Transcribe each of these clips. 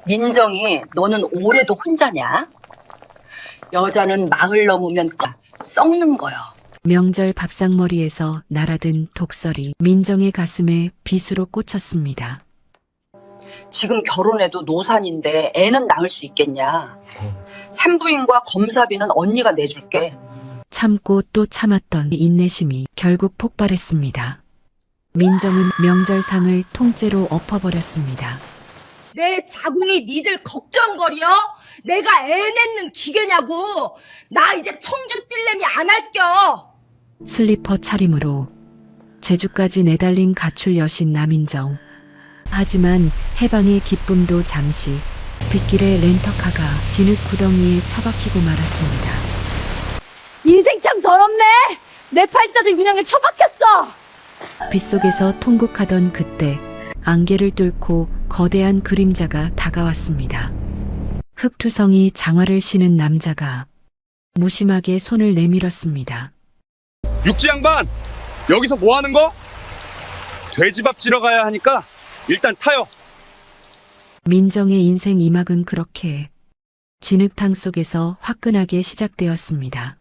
민정이 너는 올해도 혼자냐? 여자는 마흔 넘으면 썩는 거요. 명절 밥상머리에서 날아든 독설이 민정의 가슴에 빗으로 꽂혔습니다. 지금 결혼해도 노산인데 애는 낳을 수 있겠냐? 산부인과 검사비는 언니가 내줄게. 참고 또 참았던 인내심이 결국 폭발했습니다. 민정은 명절상을 통째로 엎어버렸습니다. 내 자궁이 니들 걱정거려? 내가 애 낳는 기계냐고. 나 이제 청주 뛸래미 안 할겨. 슬리퍼 차림으로 제주까지 내달린 가출 여신 남인정. 하지만 해방의 기쁨도 잠시 빗길에 렌터카가 진흙 구덩이에 처박히고 말았습니다. 인생 참 더럽네. 내 팔자도 윤영에 처박혔어. 빗속에서 통곡하던 그때 안개를 뚫고 거대한 그림자가 다가왔습니다. 흑투성이 장화를 신은 남자가 무심하게 손을 내밀었습니다. 육지 양반! 여기서 뭐 하는 거? 돼지밥 지러 가야 하니까 일단 타요. 민정의 인생 2막은 그렇게 진흙탕 속에서 화끈하게 시작되었습니다.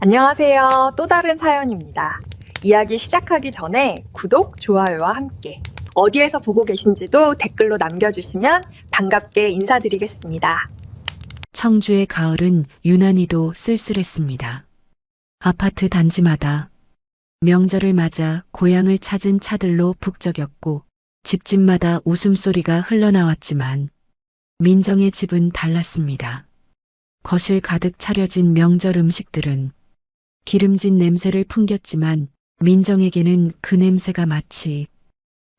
안녕하세요. 또 다른 사연입니다. 이야기 시작하기 전에 구독, 좋아요와 함께 어디에서 보고 계신지도 댓글로 남겨주시면 반갑게 인사드리겠습니다. 청주의 가을은 유난히도 쓸쓸했습니다. 아파트 단지마다 명절을 맞아 고향을 찾은 차들로 북적였고 집집마다 웃음소리가 흘러나왔지만 민정의 집은 달랐습니다. 거실 가득 차려진 명절 음식들은 기름진 냄새를 풍겼지만 민정에게는 그 냄새가 마치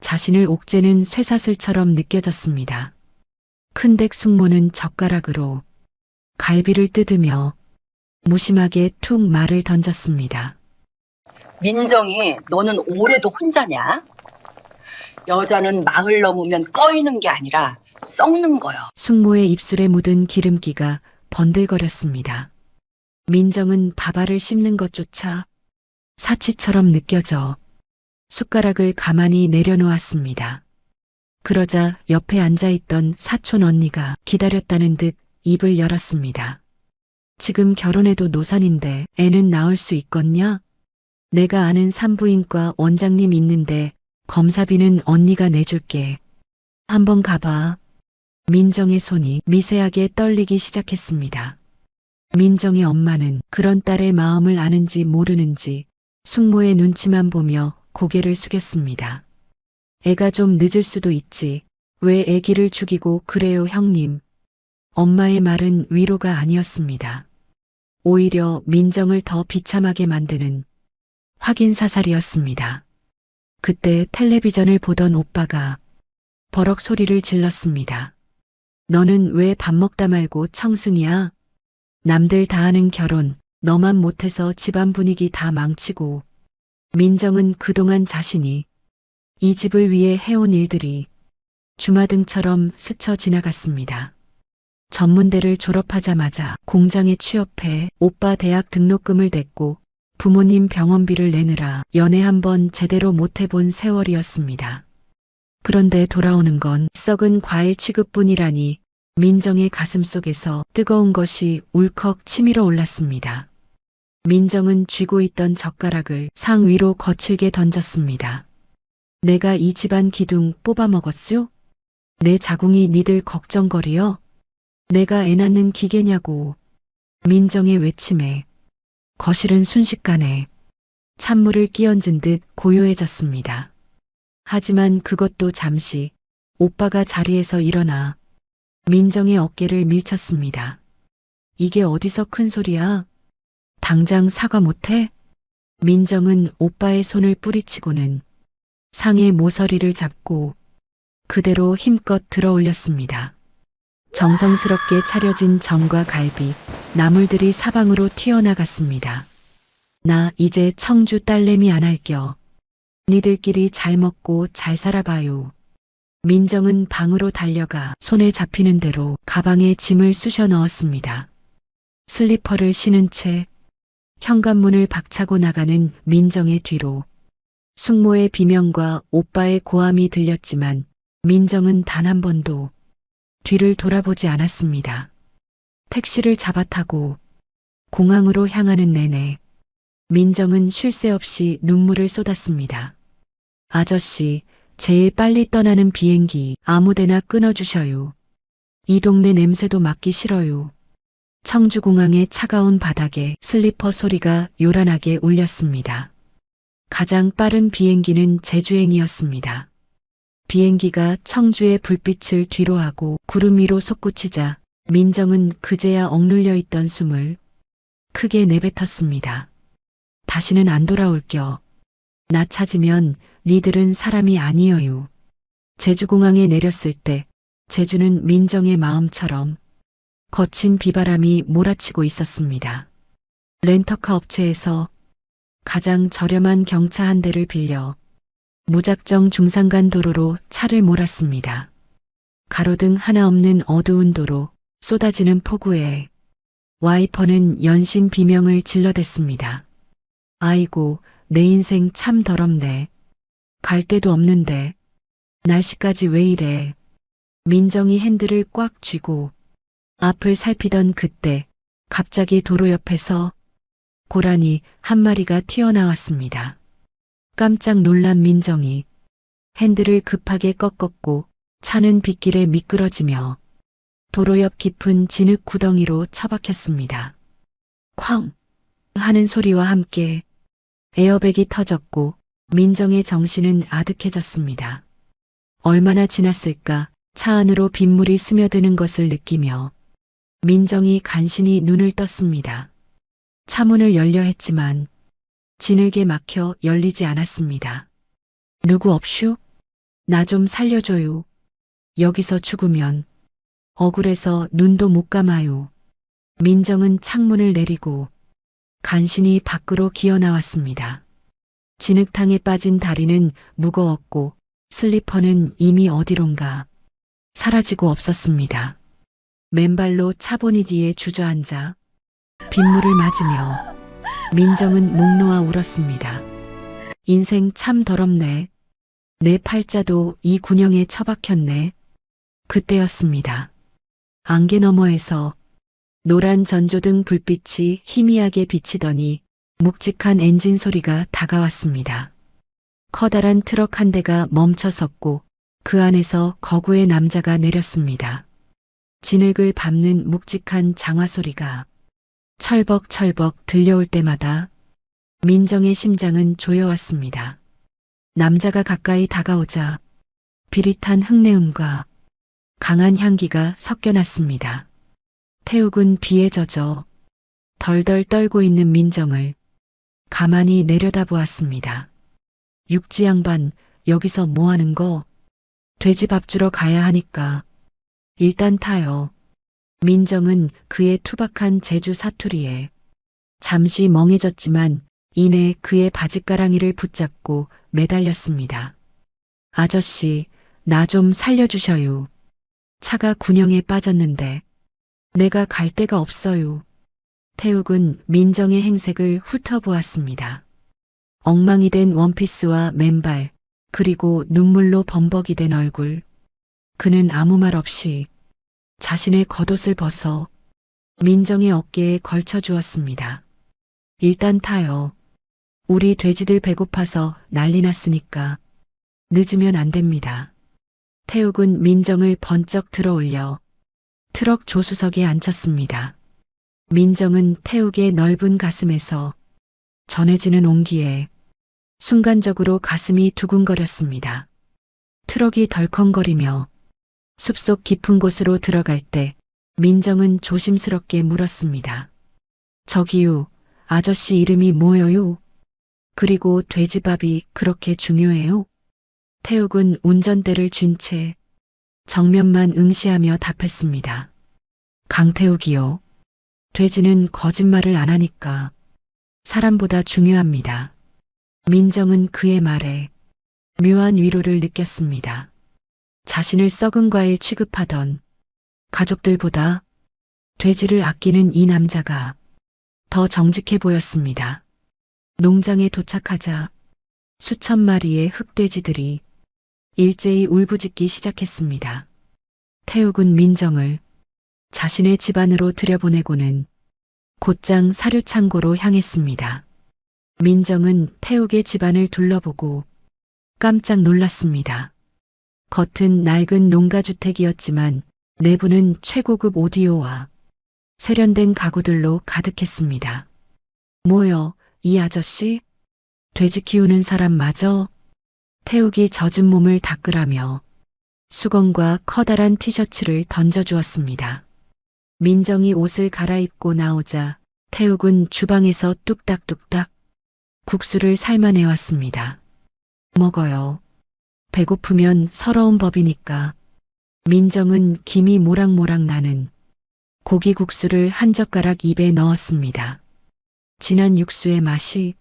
자신을 옥죄는 쇠사슬처럼 느껴졌습니다. 큰댁 숙모는 젓가락으로 갈비를 뜯으며 무심하게 툭 말을 던졌습니다. 민정이 너는 올해도 혼자냐? 여자는 마흔 넘으면 꺼이는 게 아니라 썩는 거요. 숙모의 입술에 묻은 기름기가 번들거렸습니다. 민정은 밥알을 씹는 것조차 사치처럼 느껴져 숟가락을 가만히 내려놓았습니다. 그러자 옆에 앉아있던 사촌 언니가 기다렸다는 듯 입을 열었습니다. 지금 결혼해도 노산인데 애는 낳을 수 있겠냐? 내가 아는 산부인과 원장님 있는데 검사비는 언니가 내줄게. 한번 가봐. 민정의 손이 미세하게 떨리기 시작했습니다. 민정의 엄마는 그런 딸의 마음을 아는지 모르는지 숙모의 눈치만 보며 고개를 숙였습니다. 애가 좀 늦을 수도 있지. 왜 애기를 죽이고 그래요, 형님? 엄마의 말은 위로가 아니었습니다. 오히려 민정을 더 비참하게 만드는 확인사살이었습니다. 그때 텔레비전을 보던 오빠가 버럭 소리를 질렀습니다. 너는 왜 밥 먹다 말고 청승이야? 남들 다 하는 결혼, 너만 못해서 집안 분위기 다 망치고. 민정은 그동안 자신이 이 집을 위해 해온 일들이 주마등처럼 스쳐 지나갔습니다. 전문대를 졸업하자마자 공장에 취업해 오빠 대학 등록금을 댔고 부모님 병원비를 내느라 연애 한번 제대로 못 해본 세월이었습니다. 그런데 돌아오는 건 썩은 과일 취급뿐이라니 민정의 가슴 속에서 뜨거운 것이 울컥 치밀어 올랐습니다. 민정은 쥐고 있던 젓가락을 상 위로 거칠게 던졌습니다. 내가 이 집안 기둥 뽑아먹었슈? 내 자궁이 니들 걱정거리여? 내가 애 낳는 기계냐고. 민정의 외침에 거실은 순식간에 찬물을 끼얹은 듯 고요해졌습니다. 하지만 그것도 잠시 오빠가 자리에서 일어나 민정의 어깨를 밀쳤습니다. 이게 어디서 큰 소리야? 당장 사과 못해? 민정은 오빠의 손을 뿌리치고는 상의 모서리를 잡고 그대로 힘껏 들어 올렸습니다. 정성스럽게 차려진 전과 갈비, 나물들이 사방으로 튀어나갔습니다. 나 이제 청주 딸내미 안 할겨. 니들끼리 잘 먹고 잘 살아봐요. 민정은 방으로 달려가 손에 잡히는 대로 가방에 짐을 쑤셔 넣었습니다. 슬리퍼를 신은 채 현관문을 박차고 나가는 민정의 뒤로 숙모의 비명과 오빠의 고함이 들렸지만 민정은 단 한 번도 뒤를 돌아보지 않았습니다. 택시를 잡아 타고 공항으로 향하는 내내 민정은 쉴 새 없이 눈물을 쏟았습니다. 아저씨, 제일 빨리 떠나는 비행기 아무데나 끊어주셔요. 이 동네 냄새도 맡기 싫어요. 청주공항의 차가운 바닥에 슬리퍼 소리가 요란하게 울렸습니다. 가장 빠른 비행기는 제주행이었습니다. 비행기가 청주의 불빛을 뒤로하고 구름 위로 솟구치자 민정은 그제야 억눌려 있던 숨을 크게 내뱉었습니다. 다시는 안 돌아올겨. 나 찾으면 니들은 사람이 아니어요. 제주공항에 내렸을 때 제주는 민정의 마음처럼 거친 비바람이 몰아치고 있었습니다. 렌터카 업체에서 가장 저렴한 경차 한 대를 빌려 무작정 중산간 도로로 차를 몰았습니다. 가로등 하나 없는 어두운 도로, 쏟아지는 폭우에 와이퍼는 연신 비명을 질러댔습니다. 아이고, 내 인생 참 더럽네. 갈 데도 없는데 날씨까지 왜 이래. 민정이 핸들을 꽉 쥐고 앞을 살피던 그때 갑자기 도로 옆에서 고라니 한 마리가 튀어나왔습니다. 깜짝 놀란 민정이 핸들을 급하게 꺾었고 차는 빗길에 미끄러지며 도로 옆 깊은 진흙 구덩이로 처박혔습니다. 쾅 하는 소리와 함께 에어백이 터졌고 민정의 정신은 아득해졌습니다. 얼마나 지났을까 차 안으로 빗물이 스며드는 것을 느끼며 민정이 간신히 눈을 떴습니다. 차문을 열려 했지만 진흙에 막혀 열리지 않았습니다. 누구 없슈? 나 좀 살려줘요. 여기서 죽으면 억울해서 눈도 못 감아요. 민정은 창문을 내리고 간신히 밖으로 기어 나왔습니다. 진흙탕에 빠진 다리는 무거웠고 슬리퍼는 이미 어디론가 사라지고 없었습니다. 맨발로 차보니 뒤에 주저앉아 빗물을 맞으며 민정은 목 놓아 울었습니다. 인생 참 더럽네. 내 팔자도 이 군형에 처박혔네. 그때였습니다. 안개 너머에서 노란 전조등 불빛이 희미하게 비치더니 묵직한 엔진 소리가 다가왔습니다. 커다란 트럭 한 대가 멈춰섰고 그 안에서 거구의 남자가 내렸습니다. 진흙을 밟는 묵직한 장화 소리가 철벅철벅 들려올 때마다 민정의 심장은 조여왔습니다. 남자가 가까이 다가오자 비릿한 흙내음과 강한 향기가 섞여났습니다. 태욱은 비에 젖어 덜덜 떨고 있는 민정을 가만히 내려다보았습니다. 육지 양반, 여기서 뭐 하는 거? 돼지밥 주러 가야 하니까 일단 타요. 민정은 그의 투박한 제주 사투리에 잠시 멍해졌지만 이내 그의 바짓가랑이를 붙잡고 매달렸습니다. 아저씨, 나 좀 살려주셔요. 차가 군형에 빠졌는데 내가 갈 데가 없어요. 태욱은 민정의 행색을 훑어보았습니다. 엉망이 된 원피스와 맨발, 그리고 눈물로 범벅이 된 얼굴. 그는 아무 말 없이 자신의 겉옷을 벗어 민정의 어깨에 걸쳐 주었습니다. 일단 타요. 우리 돼지들 배고파서 난리 났으니까 늦으면 안 됩니다. 태욱은 민정을 번쩍 들어올려 트럭 조수석에 앉혔습니다. 민정은 태욱의 넓은 가슴에서 전해지는 온기에 순간적으로 가슴이 두근거렸습니다. 트럭이 덜컹거리며 숲속 깊은 곳으로 들어갈 때 민정은 조심스럽게 물었습니다. 저기요, 아저씨 이름이 뭐예요? 그리고 돼지밥이 그렇게 중요해요? 태욱은 운전대를 쥔 채 정면만 응시하며 답했습니다. 강태욱이요. 돼지는 거짓말을 안 하니까 사람보다 중요합니다. 민정은 그의 말에 묘한 위로를 느꼈습니다. 자신을 썩은 과일 취급하던 가족들보다 돼지를 아끼는 이 남자가 더 정직해 보였습니다. 농장에 도착하자 수천 마리의 흑돼지들이 일제히 울부짖기 시작했습니다. 태욱은 민정을 자신의 집안으로 들여보내고는 곧장 사료창고로 향했습니다. 민정은 태욱의 집안을 둘러보고 깜짝 놀랐습니다. 겉은 낡은 농가주택이었지만 내부는 최고급 오디오와 세련된 가구들로 가득했습니다. 뭐여, 이 아저씨? 돼지 키우는 사람 맞어? 태욱이 젖은 몸을 닦으라며 수건과 커다란 티셔츠를 던져주었습니다. 민정이 옷을 갈아입고 나오자 태욱은 주방에서 뚝딱뚝딱 국수를 삶아내왔습니다. 먹어요. 배고프면 서러운 법이니까. 민정은 김이 모락모락 나는 고기 국수를 한 젓가락 입에 넣었습니다. 진한 육수의 맛이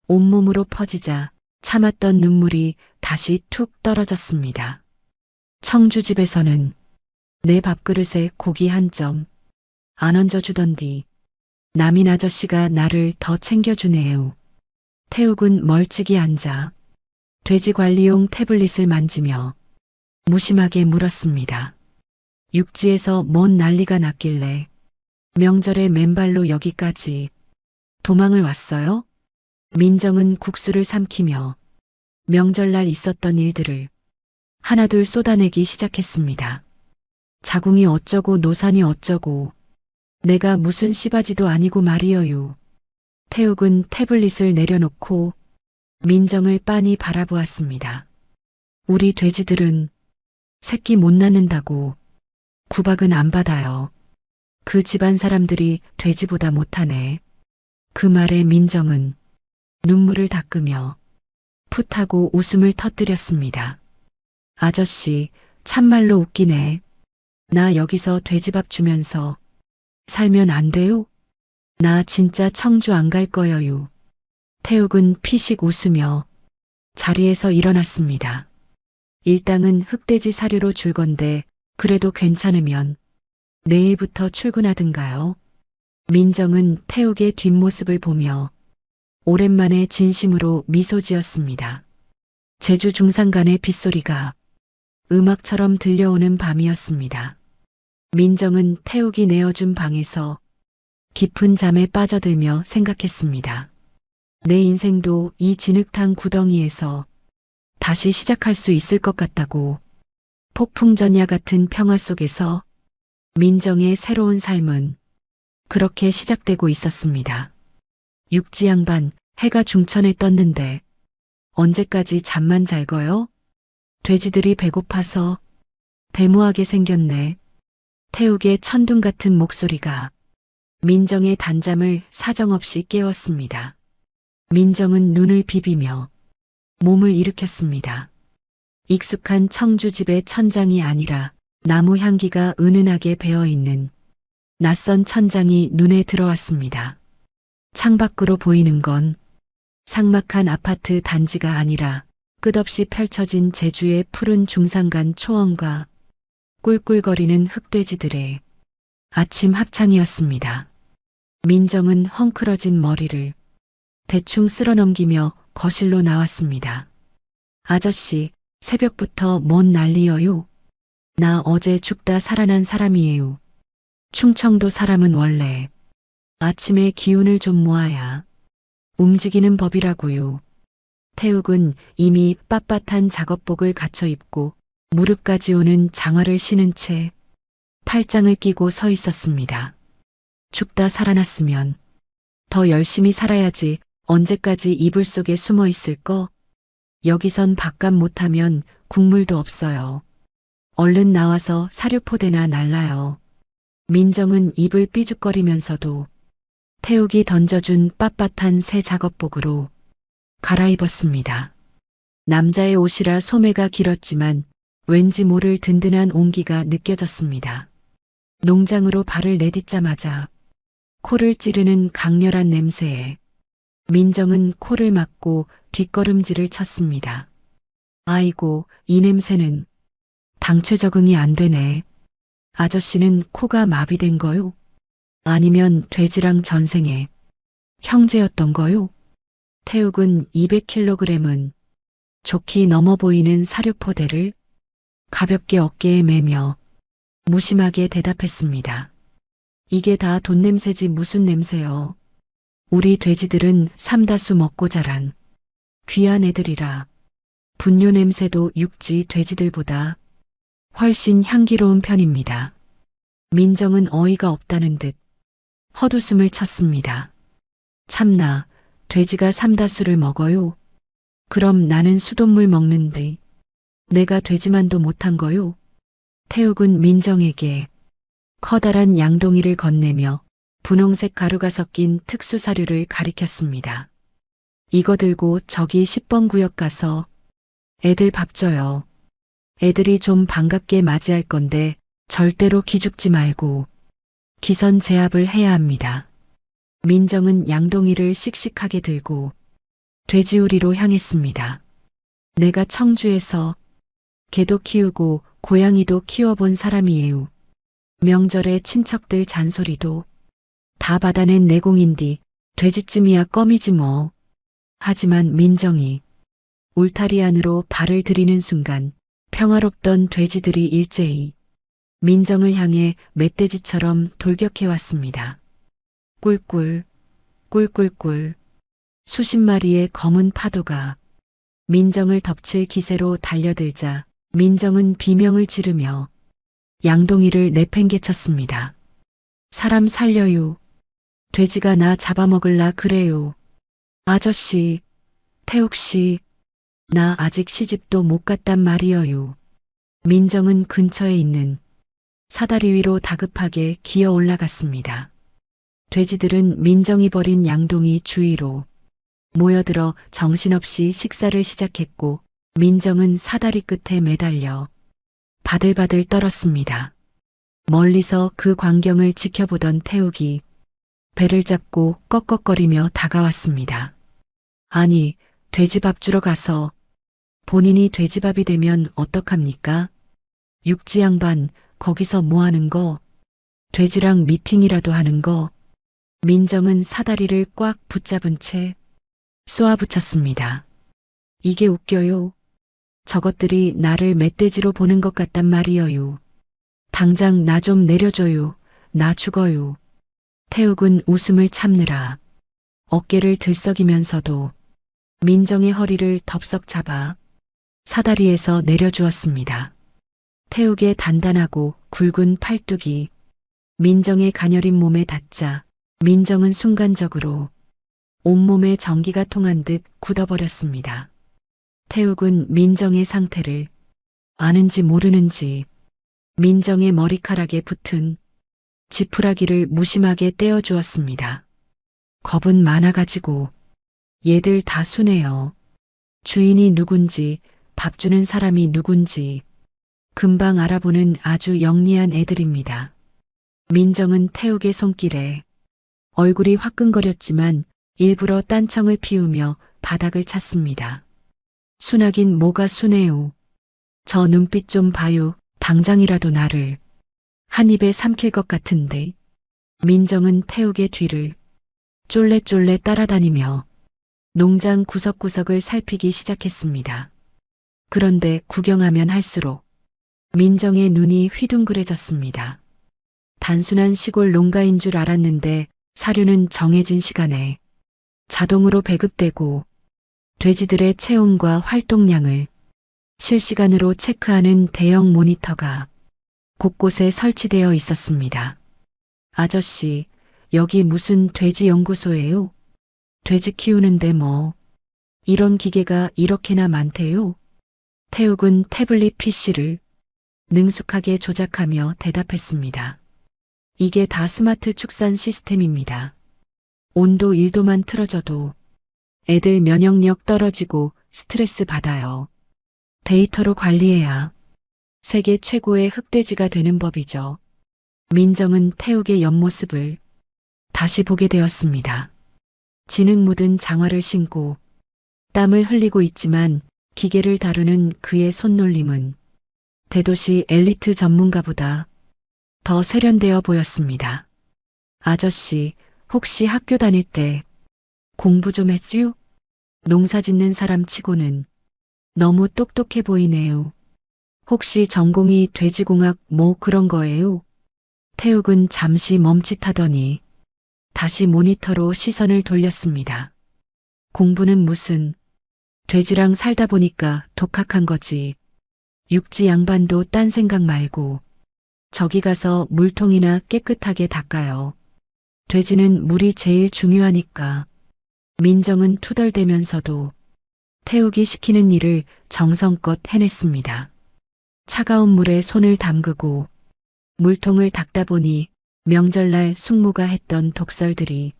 온몸으로 퍼지자 참았던 눈물이 다시 툭 떨어졌습니다. 청주집에서는 내 밥그릇에 고기 한 점 안 얹어주던디 남인 아저씨가 나를 더 챙겨주네요. 태욱은 멀찍이 앉아 돼지관리용 태블릿을 만지며 무심하게 물었습니다. 육지에서 뭔 난리가 났길래 명절에 맨발로 여기까지 도망을 왔어요? 민정은 국수를 삼키며 명절날 있었던 일들을 하나둘 쏟아내기 시작했습니다. 자궁이 어쩌고 노산이 어쩌고 내가 무슨 씨바지도 아니고 말이여유. 태욱은 태블릿을 내려놓고 민정을 빤히 바라보았습니다. 우리 돼지들은 새끼 못 낳는다고 구박은 안 받아요. 그 집안 사람들이 돼지보다 못하네. 그 말에 민정은 눈물을 닦으며 풋하고 웃음을 터뜨렸습니다. 아저씨, 참말로 웃기네. 나 여기서 돼지밥 주면서 살면 안 돼요? 나 진짜 청주 안 갈 거여유. 태욱은 피식 웃으며 자리에서 일어났습니다. 일당은 흑돼지 사료로 줄 건데 그래도 괜찮으면 내일부터 출근하든가요. 민정은 태욱의 뒷모습을 보며 오랜만에 진심으로 미소 지었습니다. 제주 중산간의 빗소리가 음악처럼 들려오는 밤이었습니다. 민정은 태욱이 내어준 방에서 깊은 잠에 빠져들며 생각했습니다. 내 인생도 이 진흙탕 구덩이에서 다시 시작할 수 있을 것 같다고. 폭풍전야 같은 평화 속에서 민정의 새로운 삶은 그렇게 시작되고 있었습니다. 육지 양반, 해가 중천에 떴는데 언제까지 잠만 잘 거요? 돼지들이 배고파서 대무하게 생겼네. 태욱의 천둥 같은 목소리가 민정의 단잠을 사정없이 깨웠습니다. 민정은 눈을 비비며 몸을 일으켰습니다. 익숙한 청주집의 천장이 아니라 나무 향기가 은은하게 배어있는 낯선 천장이 눈에 들어왔습니다. 창밖으로 보이는 건 삭막한 아파트 단지가 아니라 끝없이 펼쳐진 제주의 푸른 중산간 초원과 꿀꿀거리는 흑돼지들의 아침 합창이었습니다. 민정은 헝클어진 머리를 대충 쓸어넘기며 거실로 나왔습니다. 아저씨, 새벽부터 뭔 난리여요? 나 어제 죽다 살아난 사람이에요. 충청도 사람은 원래 아침에 기운을 좀 모아야 움직이는 법이라고요. 태욱은 이미 빳빳한 작업복을 갖춰 입고 무릎까지 오는 장화를 신은 채 팔짱을 끼고 서 있었습니다. 죽다 살아났으면 더 열심히 살아야지 언제까지 이불 속에 숨어 있을 거? 여기선 밥값 못하면 국물도 없어요. 얼른 나와서 사료포대나 날라요. 민정은 입을 삐죽거리면서도 태욱이 던져준 빳빳한 새 작업복으로 갈아입었습니다. 남자의 옷이라 소매가 길었지만 왠지 모를 든든한 온기가 느껴졌습니다. 농장으로 발을 내딛자마자 코를 찌르는 강렬한 냄새에 민정은 코를 막고 뒷걸음질을 쳤습니다. 아이고, 이 냄새는 당최 적응이 안 되네. 아저씨는 코가 마비된 거요? 아니면 돼지랑 전생에 형제였던 거요? 태욱은 200kg은 좋게 넘어 보이는 사료포대를 가볍게 어깨에 매며 무심하게 대답했습니다. 이게 다 돈 냄새지 무슨 냄새요. 우리 돼지들은 삼다수 먹고 자란 귀한 애들이라 분뇨 냄새도 육지 돼지들보다 훨씬 향기로운 편입니다. 민정은 어이가 없다는 듯 헛웃음을 쳤습니다. 참나, 돼지가 삼다수를 먹어요? 그럼 나는 수돗물 먹는데 내가 돼지만도 못한 거요? 태욱은 민정에게 커다란 양동이를 건네며 분홍색 가루가 섞인 특수 사료를 가리켰습니다. 이거 들고 저기 10번 구역 가서 애들 밥 줘요. 애들이 좀 반갑게 맞이할 건데 절대로 기죽지 말고 기선 제압을 해야 합니다. 민정은 양동이를 씩씩하게 들고 돼지우리로 향했습니다. 내가 청주에서 개도 키우고 고양이도 키워본 사람이에요. 명절에 친척들 잔소리도 다 받아낸 내공인디 돼지쯤이야 껌이지 뭐. 하지만 민정이 울타리 안으로 발을 들이는 순간 평화롭던 돼지들이 일제히 민정을 향해 멧돼지처럼 돌격해왔습니다. 꿀꿀, 꿀꿀꿀. 수십 마리의 검은 파도가 민정을 덮칠 기세로 달려들자 민정은 비명을 지르며 양동이를 내팽개쳤습니다. 사람 살려요. 돼지가 나 잡아먹을라 그래요. 아저씨, 태욱씨, 나 아직 시집도 못 갔단 말이여요. 민정은 근처에 있는 사다리 위로 다급하게 기어 올라갔습니다. 돼지들은 민정이 버린 양동이 주위로 모여들어 정신없이 식사를 시작했고 민정은 사다리 끝에 매달려 바들바들 떨었습니다. 멀리서 그 광경을 지켜보던 태욱이 배를 잡고 꺽꺽거리며 다가왔습니다. 아니, 돼지밥 주러 가서 본인이 돼지밥이 되면 어떡합니까? 육지 양반, 거기서 뭐 하는 거? 돼지랑 미팅이라도 하는 거? 민정은 사다리를 꽉 붙잡은 채 쏘아붙였습니다. 이게 웃겨요. 저것들이 나를 멧돼지로 보는 것 같단 말이여요. 당장 나 좀 내려줘요. 나 죽어요. 태욱은 웃음을 참느라 어깨를 들썩이면서도 민정의 허리를 덥석 잡아 사다리에서 내려주었습니다. 태욱의 단단하고 굵은 팔뚝이 민정의 가녀린 몸에 닿자 민정은 순간적으로 온몸에 전기가 통한 듯 굳어버렸습니다. 태욱은 민정의 상태를 아는지 모르는지 민정의 머리카락에 붙은 지푸라기를 무심하게 떼어주었습니다. 겁은 많아가지고 얘들 다 순해요. 주인이 누군지 밥 주는 사람이 누군지 금방 알아보는 아주 영리한 애들입니다. 민정은 태욱의 손길에 얼굴이 화끈거렸지만 일부러 딴청을 피우며 바닥을 찼습니다. 순하긴 뭐가 순해요. 저 눈빛 좀 봐요. 당장이라도 나를 한 입에 삼킬 것 같은데. 민정은 태욱의 뒤를 쫄래쫄래 따라다니며 농장 구석구석을 살피기 시작했습니다. 그런데 구경하면 할수록 민정의 눈이 휘둥그레졌습니다. 단순한 시골 농가인 줄 알았는데 사료는 정해진 시간에 자동으로 배급되고 돼지들의 체온과 활동량을 실시간으로 체크하는 대형 모니터가 곳곳에 설치되어 있었습니다. 아저씨, 여기 무슨 돼지 연구소예요? 돼지 키우는데 뭐 이런 기계가 이렇게나 많대요? 태욱은 태블릿 PC를 능숙하게 조작하며 대답했습니다. 이게 다 스마트 축산 시스템입니다. 온도 1도만 틀어져도 애들 면역력 떨어지고 스트레스 받아요. 데이터로 관리해야 세계 최고의 흑돼지가 되는 법이죠. 민정은 태욱의 옆모습을 다시 보게 되었습니다. 진흙 묻은 장화를 신고 땀을 흘리고 있지만 기계를 다루는 그의 손놀림은 대도시 엘리트 전문가보다 더 세련되어 보였습니다. 아저씨, 혹시 학교 다닐 때 공부 좀 했슈? 농사 짓는 사람 치고는 너무 똑똑해 보이네요. 혹시 전공이 돼지공학 뭐 그런 거예요? 태욱은 잠시 멈칫하더니 다시 모니터로 시선을 돌렸습니다. 공부는 무슨, 돼지랑 살다 보니까 독학한 거지. 육지 양반도 딴 생각 말고 저기 가서 물통이나 깨끗하게 닦아요. 돼지는 물이 제일 중요하니까. 민정은 투덜대면서도 태욱이 시키는 일을 정성껏 해냈습니다. 차가운 물에 손을 담그고 물통을 닦다 보니 명절날 숙모가 했던 독설들이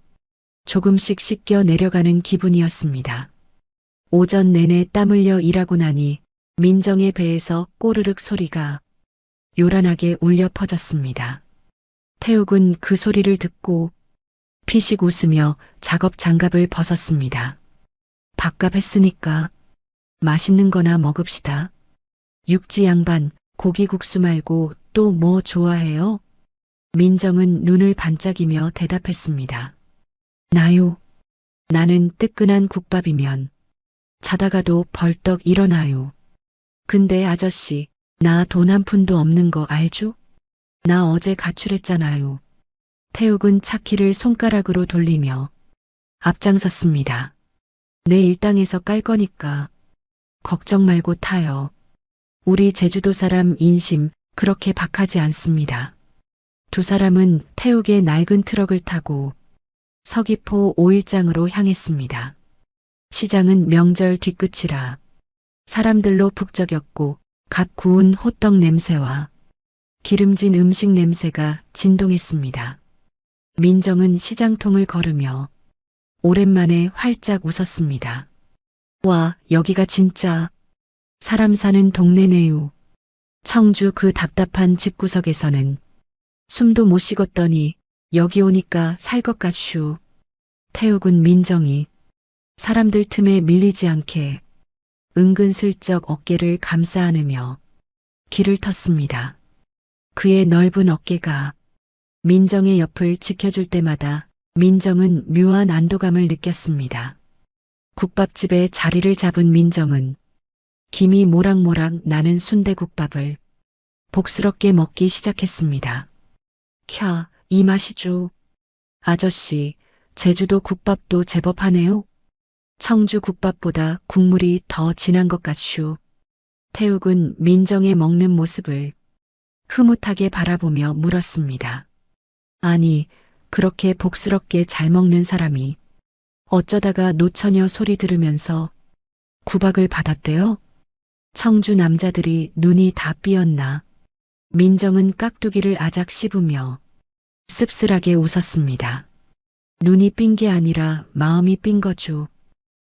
조금씩 씻겨 내려가는 기분이었습니다. 오전 내내 땀 흘려 일하고 나니 민정의 배에서 꼬르륵 소리가 요란하게 울려 퍼졌습니다. 태욱은 그 소리를 듣고 피식 웃으며 작업 장갑을 벗었습니다. 밥값 했으니까 맛있는 거나 먹읍시다. 육지 양반, 고기국수 말고 또 뭐 좋아해요? 민정은 눈을 반짝이며 대답했습니다. 나요. 나는 뜨끈한 국밥이면 자다가도 벌떡 일어나요. 근데 아저씨, 나 돈 한 푼도 없는 거 알죠? 나 어제 가출했잖아요. 태욱은 차키를 손가락으로 돌리며 앞장섰습니다. 내 일당에서 깔 거니까 걱정 말고 타요. 우리 제주도 사람 인심 그렇게 박하지 않습니다. 두 사람은 태욱의 낡은 트럭을 타고 서귀포 5일장으로 향했습니다. 시장은 명절 뒤끝이라 사람들로 북적였고 갓 구운 호떡 냄새와 기름진 음식 냄새가 진동했습니다. 민정은 시장통을 걸으며 오랜만에 활짝 웃었습니다. 와, 여기가 진짜 사람 사는 동네네요. 청주 그 답답한 집구석에서는 숨도 못 쉬겠더니 여기 오니까 살 것 같슈. 태욱은 민정이 사람들 틈에 밀리지 않게 은근슬쩍 어깨를 감싸 안으며 길을 텄습니다. 그의 넓은 어깨가 민정의 옆을 지켜줄 때마다 민정은 묘한 안도감을 느꼈습니다. 국밥집에 자리를 잡은 민정은 김이 모락모락 나는 순대국밥을 복스럽게 먹기 시작했습니다. 캬, 이 맛이죠. 아저씨, 제주도 국밥도 제법 하네요. 청주 국밥보다 국물이 더 진한 것 같슈. 태욱은 민정의 먹는 모습을 흐뭇하게 바라보며 물었습니다. 아니, 그렇게 복스럽게 잘 먹는 사람이 어쩌다가 노처녀 소리 들으면서 구박을 받았대요? 청주 남자들이 눈이 다 삐었나. 민정은 깍두기를 아작 씹으며 씁쓸하게 웃었습니다. 눈이 삔 게 아니라 마음이 삔 거죠.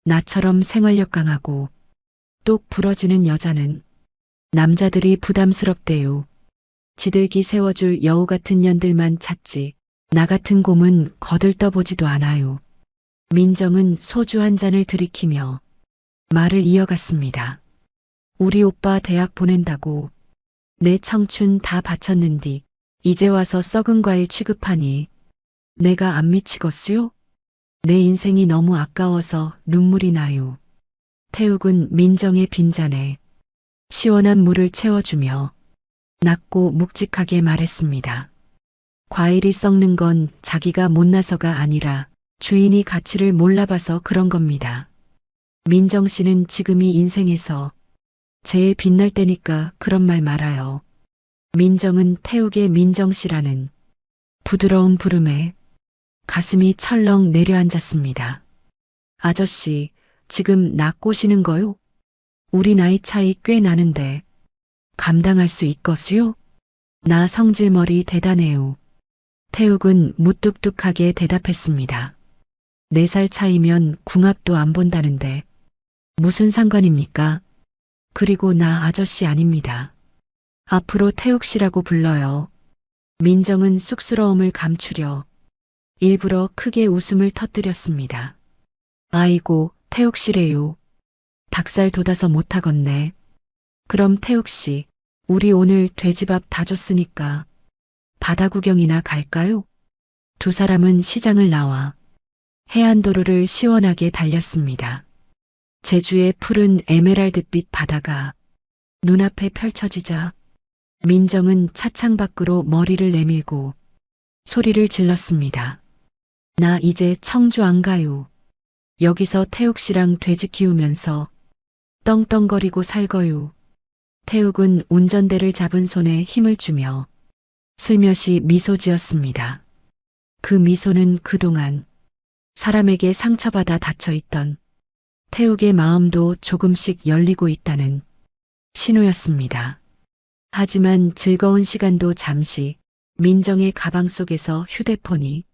나처럼 생활력 강하고 똑 부러지는 여자는 남자들이 부담스럽대요. 지들기 세워줄 여우 같은 년들만 찾지 나 같은 곰은 거들떠보지도 않아요. 민정은 소주 한 잔을 들이키며 말을 이어갔습니다. 우리 오빠 대학 보낸다고 내 청춘 다 바쳤는디 이제 와서 썩은 과일 취급하니 내가 안 미치겠수요? 내 인생이 너무 아까워서 눈물이 나요. 태욱은 민정의 빈잔에 시원한 물을 채워주며 낮고 묵직하게 말했습니다. 과일이 썩는 건 자기가 못나서가 아니라 주인이 가치를 몰라봐서 그런 겁니다. 민정 씨는 지금이 인생에서 제일 빛날 때니까 그런 말 말아요. 민정은 태욱의 민정 씨라는 부드러운 부름에 가슴이 철렁 내려앉았습니다. 아저씨, 지금 나 꼬시는 거요? 우리 나이 차이 꽤 나는데 감당할 수 있겠수요? 나 성질머리 대단해요. 태욱은 무뚝뚝하게 대답했습니다. 4살 차이면 궁합도 안 본다는데 무슨 상관입니까? 그리고 나 아저씨 아닙니다. 앞으로 태욱 씨라고 불러요. 민정은 쑥스러움을 감추려 일부러 크게 웃음을 터뜨렸습니다. 아이고, 태욱 씨래요. 닭살 돋아서 못하겠네. 그럼 태욱 씨, 우리 오늘 돼지밥 다 줬으니까 바다 구경이나 갈까요? 두 사람은 시장을 나와 해안도로를 시원하게 달렸습니다. 제주의 푸른 에메랄드빛 바다가 눈앞에 펼쳐지자 민정은 차창 밖으로 머리를 내밀고 소리를 질렀습니다. 나 이제 청주 안 가요. 여기서 태욱 씨랑 돼지 키우면서 떵떵거리고 살거요. 태욱은 운전대를 잡은 손에 힘을 주며 슬며시 미소 지었습니다. 그 미소는 그동안 사람에게 상처받아 닫혀있던 태욱의 마음도 조금씩 열리고 있다는 신호였습니다. 하지만 즐거운 시간도 잠시 민정의 가방 속에서 휴대폰이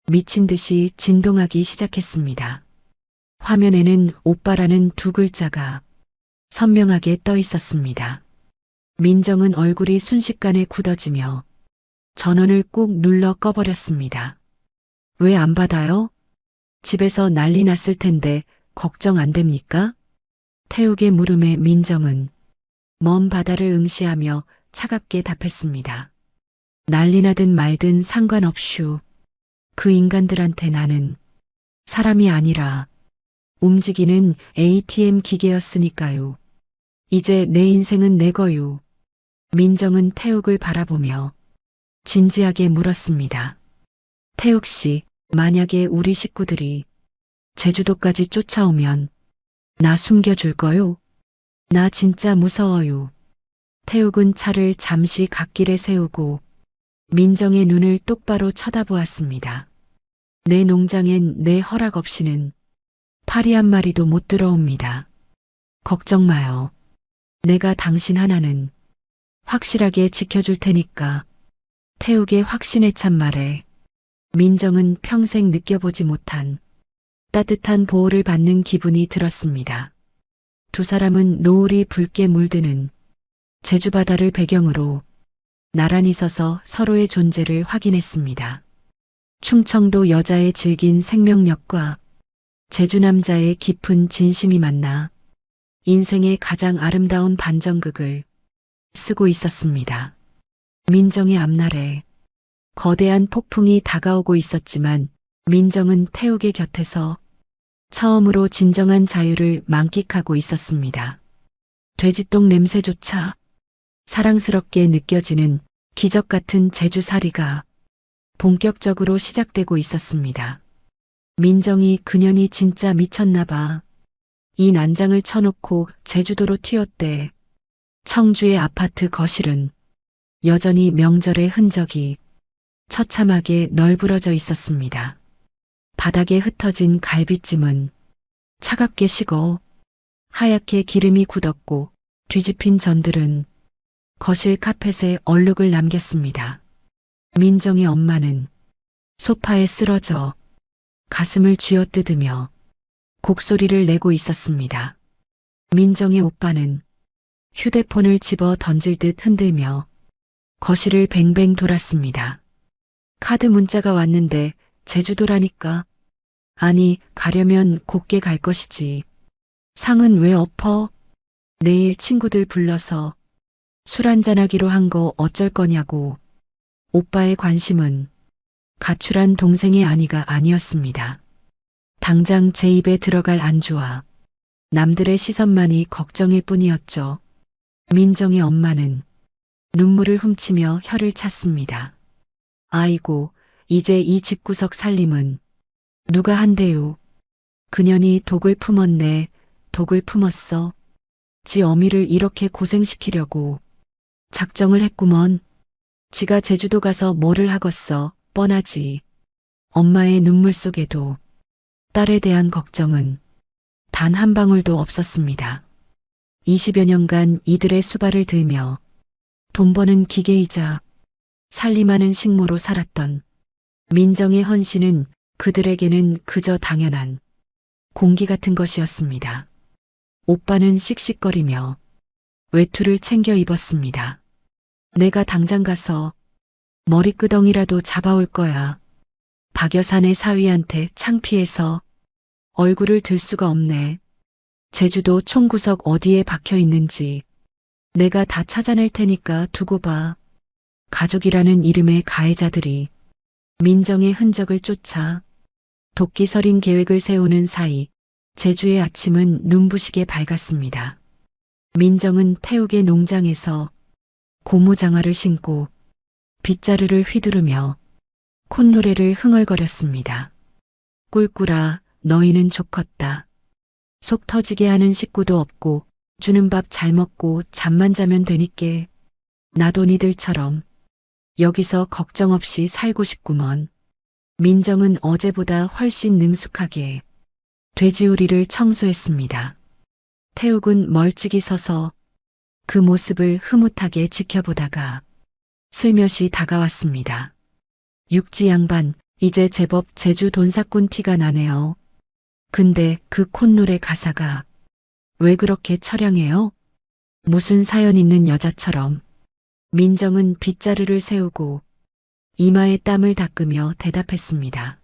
미친 듯이 진동하기 시작했습니다. 화면에는 오빠라는 두 글자가 선명하게 떠 있었습니다. 민정은 얼굴이 순식간에 굳어지며 전원을 꾹 눌러 꺼버렸습니다. 왜 안 받아요? 집에서 난리 났을 텐데 걱정 안 됩니까? 태욱의 물음에 민정은 먼 바다를 응시하며 차갑게 답했습니다. 난리 나든 말든 상관없슈. 그 인간들한테 나는 사람이 아니라 움직이는 ATM 기계였으니까요. 이제 내 인생은 내 거요. 민정은 태욱을 바라보며 진지하게 물었습니다. 태욱 씨, 만약에 우리 식구들이 제주도까지 쫓아오면 나 숨겨줄 거요? 나 진짜 무서워요. 태욱은 차를 잠시 갓길에 세우고 민정의 눈을 똑바로 쳐다보았습니다. 내 농장엔 내 허락 없이는 파리 한 마리도 못 들어옵니다. 걱정 마요. 내가 당신 하나는 확실하게 지켜줄 테니까. 태욱의 확신에 찬 말에 민정은 평생 느껴보지 못한 따뜻한 보호를 받는 기분이 들었습니다. 두 사람은 노을이 붉게 물드는 제주 바다를 배경으로 나란히 서서 서로의 존재를 확인했습니다. 충청도 여자의 질긴 생명력과 제주 남자의 깊은 진심이 만나 인생의 가장 아름다운 반전극을 쓰고 있었습니다. 민정의 앞날에 거대한 폭풍이 다가오고 있었지만 민정은 태욱의 곁에서 처음으로 진정한 자유를 만끽하고 있었습니다. 돼지똥 냄새조차 사랑스럽게 느껴지는 기적 같은 제주살이가 본격적으로 시작되고 있었습니다. 민정이 그년이 진짜 미쳤나 봐. 이 난장을 쳐놓고 제주도로 튀었대. 청주의 아파트 거실은 여전히 명절의 흔적이 처참하게 널브러져 있었습니다. 바닥에 흩어진 갈비찜은 차갑게 식어 하얗게 기름이 굳었고 뒤집힌 전들은 거실 카펫에 얼룩을 남겼습니다. 민정의 엄마는 소파에 쓰러져 가슴을 쥐어뜯으며 곡소리를 내고 있었습니다. 민정의 오빠는 휴대폰을 집어 던질 듯 흔들며 거실을 뱅뱅 돌았습니다. 카드 문자가 왔는데 제주도라니까. 아니, 가려면 곱게 갈 것이지. 상은 왜 엎어? 내일 친구들 불러서 술 한잔하기로 한 거 어쩔 거냐고. 오빠의 관심은 가출한 동생의 아니가 아니었습니다. 당장 제 입에 들어갈 안주와 남들의 시선만이 걱정일 뿐이었죠. 민정의 엄마는 눈물을 훔치며 혀를 찼습니다. 아이고, 이제 이 집구석 살림은 누가 한대요. 그년이 독을 품었네. 독을 품었어. 지 어미를 이렇게 고생시키려고 작정을 했구먼. 지가 제주도 가서 뭐를 하겠어. 뻔하지. 엄마의 눈물 속에도 딸에 대한 걱정은 단 한 방울도 없었습니다. 20여 년간 이들의 수발을 들며 돈 버는 기계이자 살림하는 식모로 살았던 민정의 헌신은 그들에게는 그저 당연한 공기 같은 것이었습니다. 오빠는 씩씩거리며 외투를 챙겨 입었습니다. 내가 당장 가서 머리끄덩이라도 잡아올 거야. 박여산의 사위한테 창피해서 얼굴을 들 수가 없네. 제주도 총구석 어디에 박혀 있는지 내가 다 찾아낼 테니까 두고 봐. 가족이라는 이름의 가해자들이 민정의 흔적을 쫓아 도끼 서린 계획을 세우는 사이 제주의 아침은 눈부시게 밝았습니다. 민정은 태욱의 농장에서 고무장화를 신고 빗자루를 휘두르며 콧노래를 흥얼거렸습니다. 꿀꿀아, 너희는 좋겠다. 속 터지게 하는 식구도 없고 주는 밥 잘 먹고 잠만 자면 되니께 나도 니들처럼 여기서 걱정 없이 살고 싶구먼. 민정은 어제보다 훨씬 능숙하게 돼지우리를 청소했습니다. 태욱은 멀찍이 서서 그 모습을 흐뭇하게 지켜보다가 슬며시 다가왔습니다. 육지 양반, 이제 제법 제주 돈사꾼 티가 나네요. 근데 그 콧노래 가사가 왜 그렇게 처량해요? 무슨 사연 있는 여자처럼. 민정은 빗자루를 세우고 이마에 땀을 닦으며 대답했습니다.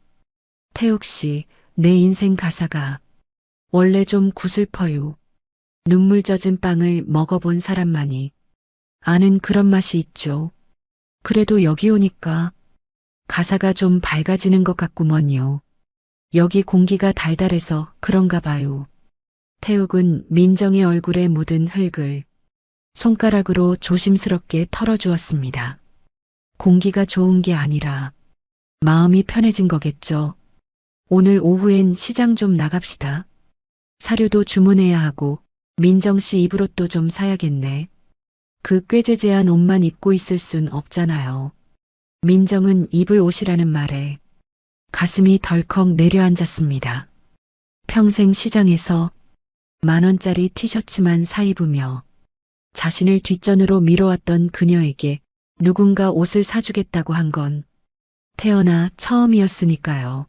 태욱 씨, 내 인생 가사가 원래 좀 구슬퍼요. 눈물 젖은 빵을 먹어본 사람만이 아는 그런 맛이 있죠. 그래도 여기 오니까 가사가 좀 밝아지는 것 같구먼요. 여기 공기가 달달해서 그런가 봐요. 태욱은 민정의 얼굴에 묻은 흙을 손가락으로 조심스럽게 털어주었습니다. 공기가 좋은 게 아니라 마음이 편해진 거겠죠. 오늘 오후엔 시장 좀 나갑시다. 사료도 주문해야 하고 민정 씨 입으로도 좀 사야겠네. 그 꾀죄죄한 옷만 입고 있을 순 없잖아요. 민정은 입을 옷이라는 말에 가슴이 덜컥 내려앉았습니다. 평생 시장에서 10,000원짜리 티셔츠만 사입으며 자신을 뒷전으로 밀어왔던 그녀에게 누군가 옷을 사주겠다고 한 건 태어나 처음이었으니까요.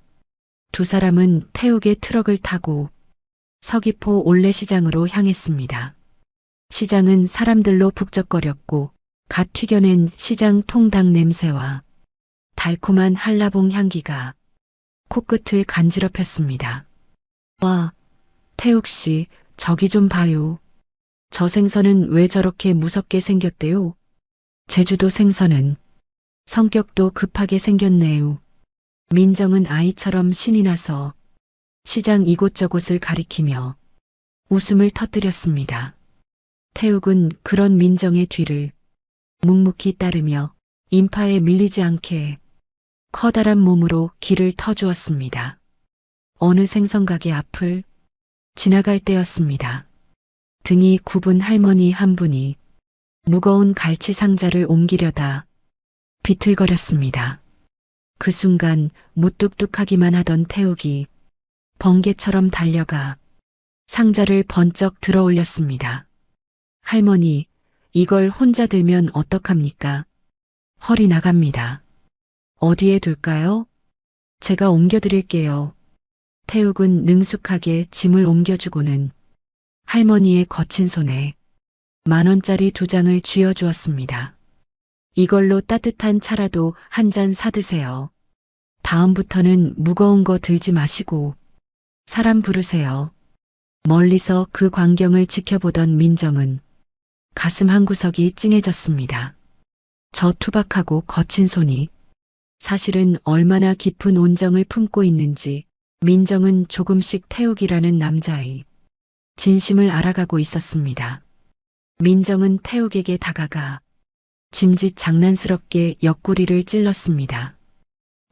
두 사람은 태욱의 트럭을 타고 서귀포 올레시장으로 향했습니다. 시장은 사람들로 북적거렸고 갓 튀겨낸 시장 통닭 냄새와 달콤한 한라봉 향기가 코끝을 간지럽혔습니다. 와, 태욱 씨, 저기 좀 봐요. 저 생선은 왜 저렇게 무섭게 생겼대요? 제주도 생선은 성격도 급하게 생겼네요. 민정은 아이처럼 신이 나서 시장 이곳저곳을 가리키며 웃음을 터뜨렸습니다. 태욱은 그런 민정의 뒤를 묵묵히 따르며 인파에 밀리지 않게 커다란 몸으로 길을 터주었습니다. 어느 생선가게 앞을 지나갈 때였습니다. 등이 굽은 할머니 한 분이 무거운 갈치 상자를 옮기려다 비틀거렸습니다. 그 순간 무뚝뚝하기만 하던 태욱이 번개처럼 달려가 상자를 번쩍 들어 올렸습니다. 할머니, 이걸 혼자 들면 어떡합니까? 허리 나갑니다. 어디에 둘까요? 제가 옮겨드릴게요. 태욱은 능숙하게 짐을 옮겨주고는 할머니의 거친 손에 10,000원짜리 2장을 쥐어주었습니다. 이걸로 따뜻한 차라도 한 잔 사드세요. 다음부터는 무거운 거 들지 마시고 사람 부르세요. 멀리서 그 광경을 지켜보던 민정은 가슴 한구석이 찡해졌습니다. 저 투박하고 거친 손이 사실은 얼마나 깊은 온정을 품고 있는지 민정은 조금씩 태욱이라는 남자의 진심을 알아가고 있었습니다. 민정은 태욱에게 다가가 짐짓 장난스럽게 옆구리를 찔렀습니다.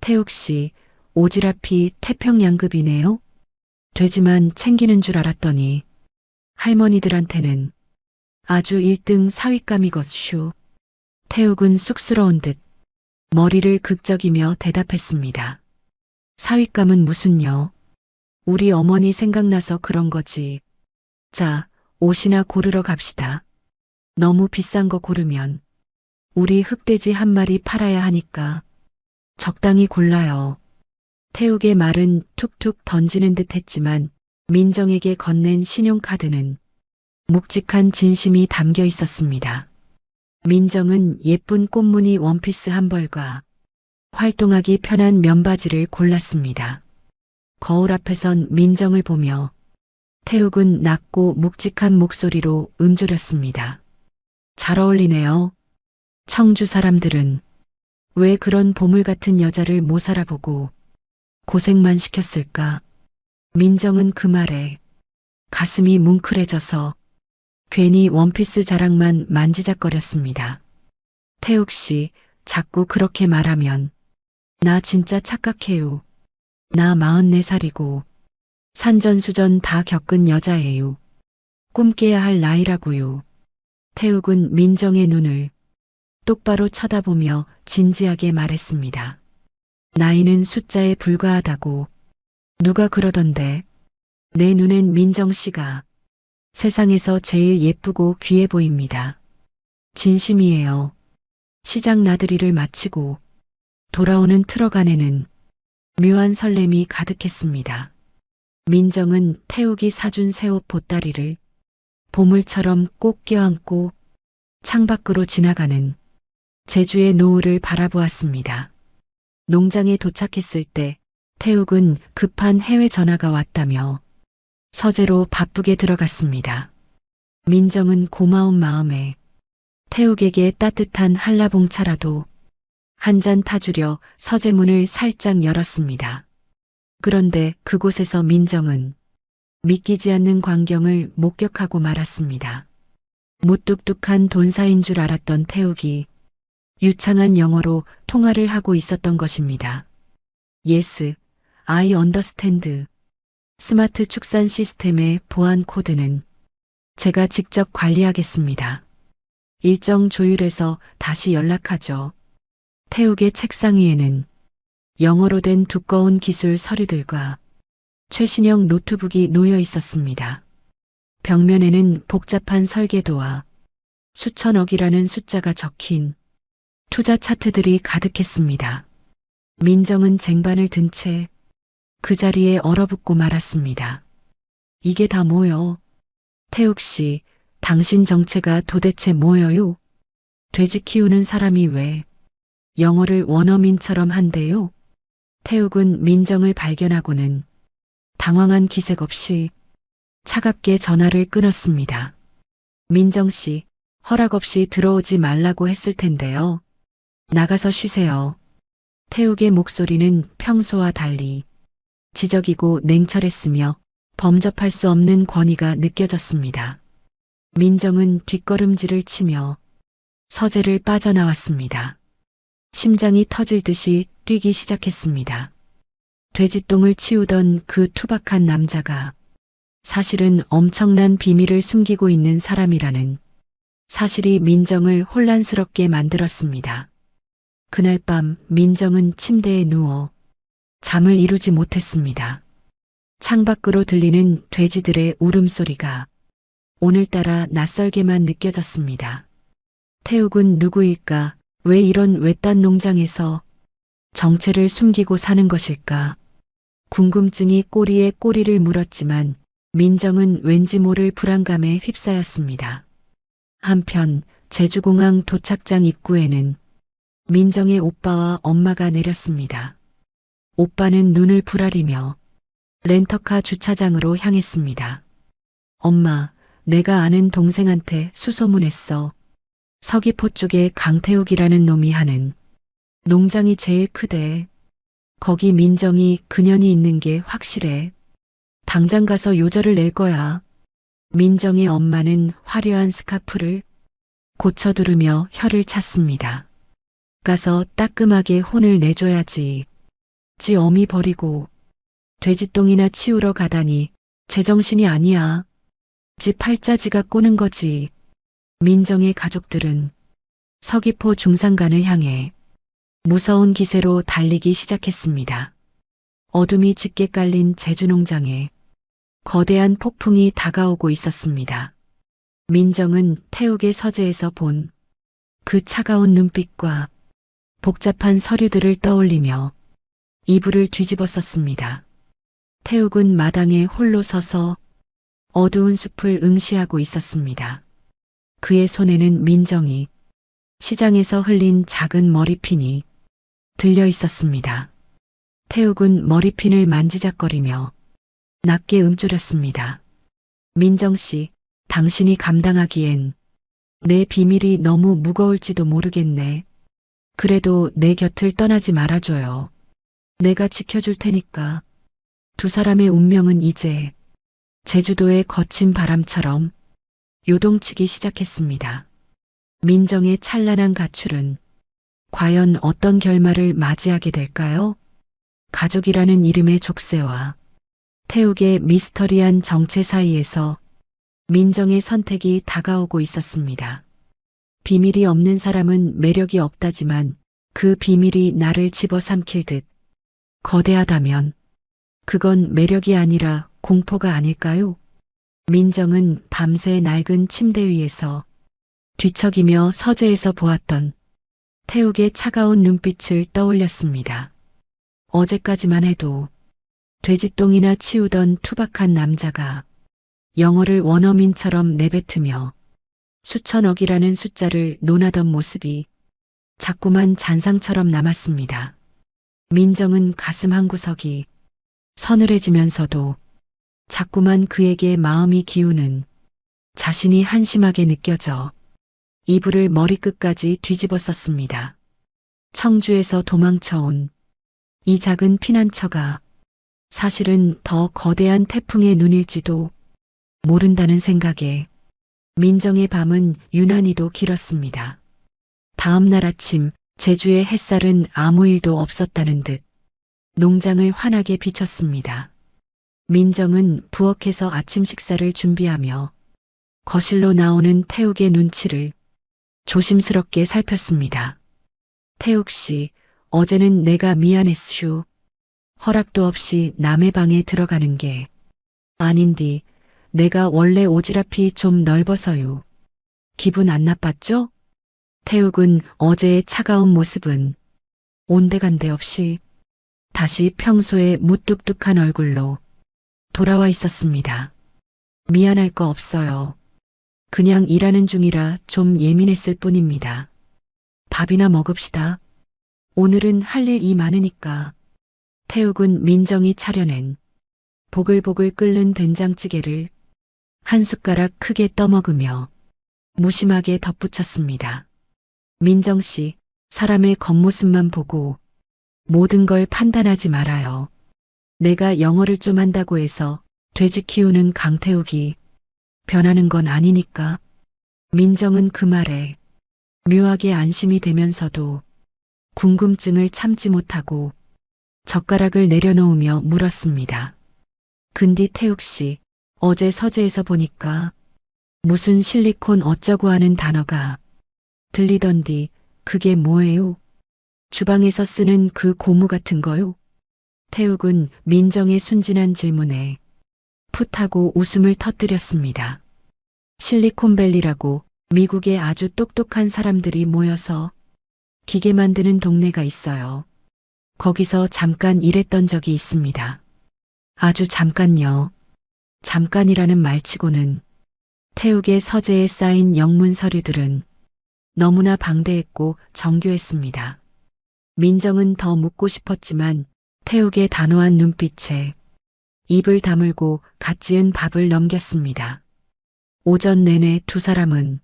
태욱 씨, 오지랖이 태평양급이네요. 되지만 챙기는 줄 알았더니 할머니들한테는 아주 1등 사윗감이것슈. 태욱은 쑥스러운 듯 머리를 극적이며 대답했습니다. 사윗감은 무슨요? 우리 어머니 생각나서 그런 거지. 자, 옷이나 고르러 갑시다. 너무 비싼 거 고르면 우리 흑돼지 한 마리 팔아야 하니까 적당히 골라요. 태욱의 말은 툭툭 던지는 듯 했지만 민정에게 건넨 신용카드는 묵직한 진심이 담겨 있었습니다. 민정은 예쁜 꽃무늬 원피스 한 벌과 활동하기 편한 면바지를 골랐습니다. 거울 앞에선 민정을 보며 태욱은 낮고 묵직한 목소리로 은조렸습니다. 잘 어울리네요. 청주 사람들은 왜 그런 보물 같은 여자를 못 알아보고 고생만 시켰을까? 민정은 그 말에 가슴이 뭉클해져서 괜히 원피스 자락만 만지작거렸습니다. 태욱 씨, 자꾸 그렇게 말하면 나 진짜 착각해요. 나 44살이고 산전수전 다 겪은 여자예요. 꿈 깨야 할 나이라고요. 태욱은 민정의 눈을 똑바로 쳐다보며 진지하게 말했습니다. 나이는 숫자에 불과하다고. 누가 그러던데. 내 눈엔 민정 씨가 세상에서 제일 예쁘고 귀해 보입니다. 진심이에요. 시장 나들이를 마치고 돌아오는 트럭 안에는 묘한 설렘이 가득했습니다. 민정은 태욱이 사준 새 옷 보따리를 보물처럼 꼭 껴안고 창밖으로 지나가는 제주의 노을을 바라보았습니다. 농장에 도착했을 때 태욱은 급한 해외 전화가 왔다며 서재로 바쁘게 들어갔습니다. 민정은 고마운 마음에 태욱에게 따뜻한 한라봉차라도 한 잔 타주려 서재 문을 살짝 열었습니다. 그런데 그곳에서 민정은 믿기지 않는 광경을 목격하고 말았습니다. 무뚝뚝한 돈사인 줄 알았던 태욱이 유창한 영어로 통화를 하고 있었던 것입니다. Yes, I understand. 스마트 축산 시스템의 보안 코드는 제가 직접 관리하겠습니다. 일정 조율해서 다시 연락하죠. 태욱의 책상 위에는 영어로 된 두꺼운 기술 서류들과 최신형 노트북이 놓여 있었습니다. 벽면에는 복잡한 설계도와 수천억이라는 숫자가 적힌 투자 차트들이 가득했습니다. 민정은 쟁반을 든 채 그 자리에 얼어붙고 말았습니다. 이게 다 뭐요? 태욱 씨, 당신 정체가 도대체 뭐여요? 돼지 키우는 사람이 왜 영어를 원어민처럼 한대요? 태욱은 민정을 발견하고는 당황한 기색 없이 차갑게 전화를 끊었습니다. 민정 씨, 허락 없이 들어오지 말라고 했을 텐데요. 나가서 쉬세요. 태욱의 목소리는 평소와 달리 지적이고 냉철했으며 범접할 수 없는 권위가 느껴졌습니다. 민정은 뒷걸음질을 치며 서재를 빠져나왔습니다. 심장이 터질 듯이 뛰기 시작했습니다. 돼지똥을 치우던 그 투박한 남자가 사실은 엄청난 비밀을 숨기고 있는 사람이라는 사실이 민정을 혼란스럽게 만들었습니다. 그날 밤 민정은 침대에 누워 잠을 이루지 못했습니다. 창밖으로 들리는 돼지들의 울음소리가 오늘따라 낯설게만 느껴졌습니다. 태욱은 누구일까? 왜 이런 외딴 농장에서 정체를 숨기고 사는 것일까? 궁금증이 꼬리에 꼬리를 물었지만 민정은 왠지 모를 불안감에 휩싸였습니다. 한편 제주공항 도착장 입구에는 민정의 오빠와 엄마가 내렸습니다. 오빠는 눈을 부라리며 렌터카 주차장으로 향했습니다. 엄마, 내가 아는 동생한테 수소문했어. 서귀포 쪽에 강태욱이라는 놈이 하는 농장이 제일 크대. 거기 민정이 그년이 있는 게 확실해. 당장 가서 요절을 낼 거야. 민정의 엄마는 화려한 스카프를 고쳐두르며 혀를 찼습니다. 가서 따끔하게 혼을 내줘야지. 지 어미 버리고 돼지똥이나 치우러 가다니 제정신이 아니야. 지 팔자지가 꼬는 거지. 민정의 가족들은 서귀포 중산간을 향해 무서운 기세로 달리기 시작했습니다. 어둠이 짙게 깔린 제주농장에 거대한 폭풍이 다가오고 있었습니다. 민정은 태욱의 서재에서 본 그 차가운 눈빛과 복잡한 서류들을 떠올리며 이불을 뒤집어 썼습니다. 태욱은 마당에 홀로 서서 어두운 숲을 응시하고 있었습니다. 그의 손에는 민정이 시장에서 흘린 작은 머리핀이 들려 있었습니다. 태욱은 머리핀을 만지작거리며 낮게 움츠렸습니다. 민정 씨, 당신이 감당하기엔 내 비밀이 너무 무거울지도 모르겠네. 그래도 내 곁을 떠나지 말아줘요. 내가 지켜줄 테니까. 두 사람의 운명은 이제 제주도의 거친 바람처럼 요동치기 시작했습니다. 민정의 찬란한 가출은 과연 어떤 결말을 맞이하게 될까요? 가족이라는 이름의 족쇄와 태욱의 미스터리한 정체 사이에서 민정의 선택이 다가오고 있었습니다. 비밀이 없는 사람은 매력이 없다지만 그 비밀이 나를 집어삼킬 듯 거대하다면 그건 매력이 아니라 공포가 아닐까요? 민정은 밤새 낡은 침대 위에서 뒤척이며 서재에서 보았던 태욱의 차가운 눈빛을 떠올렸습니다. 어제까지만 해도 돼지똥이나 치우던 투박한 남자가 영어를 원어민처럼 내뱉으며 수천억이라는 숫자를 논하던 모습이 자꾸만 잔상처럼 남았습니다. 민정은 가슴 한구석이 서늘해지면서도 자꾸만 그에게 마음이 기우는 자신이 한심하게 느껴져 이불을 머리끝까지 뒤집어 썼습니다. 청주에서 도망쳐온 이 작은 피난처가 사실은 더 거대한 태풍의 눈일지도 모른다는 생각에 민정의 밤은 유난히도 길었습니다. 다음 날 아침 제주의 햇살은 아무 일도 없었다는 듯 농장을 환하게 비쳤습니다. 민정은 부엌에서 아침 식사를 준비하며 거실로 나오는 태욱의 눈치를 조심스럽게 살폈습니다. 태욱 씨, 어제는 내가 미안했슈. 허락도 없이 남의 방에 들어가는 게 아닌디. 내가 원래 오지랖이 좀 넓어서요. 기분 안 나빴죠? 태욱은 어제의 차가운 모습은 온데간데 없이 다시 평소의 무뚝뚝한 얼굴로 돌아와 있었습니다. 미안할 거 없어요. 그냥 일하는 중이라 좀 예민했을 뿐입니다. 밥이나 먹읍시다. 오늘은 할 일이 많으니까. 태욱은 민정이 차려낸 보글보글 끓는 된장찌개를 한 숟가락 크게 떠먹으며 무심하게 덧붙였습니다. 민정 씨, 사람의 겉모습만 보고 모든 걸 판단하지 말아요. 내가 영어를 좀 한다고 해서 돼지 키우는 강태욱이 변하는 건 아니니까. 민정은 그 말에 묘하게 안심이 되면서도 궁금증을 참지 못하고 젓가락을 내려놓으며 물었습니다. 근디 태욱 씨, 어제 서재에서 보니까 무슨 실리콘 어쩌고 하는 단어가 들리던디 그게 뭐예요? 주방에서 쓰는 그 고무 같은 거요? 태욱은 민정의 순진한 질문에 풋하고 웃음을 터뜨렸습니다. 실리콘밸리라고 미국의 아주 똑똑한 사람들이 모여서 기계 만드는 동네가 있어요. 거기서 잠깐 일했던 적이 있습니다. 아주 잠깐요. 잠깐이라는 말치고는 태욱의 서재에 쌓인 영문 서류들은 너무나 방대했고 정교했습니다. 민정은 더 묻고 싶었지만 태욱의 단호한 눈빛에 입을 다물고 갓 지은 밥을 넘겼습니다. 오전 내내 두 사람은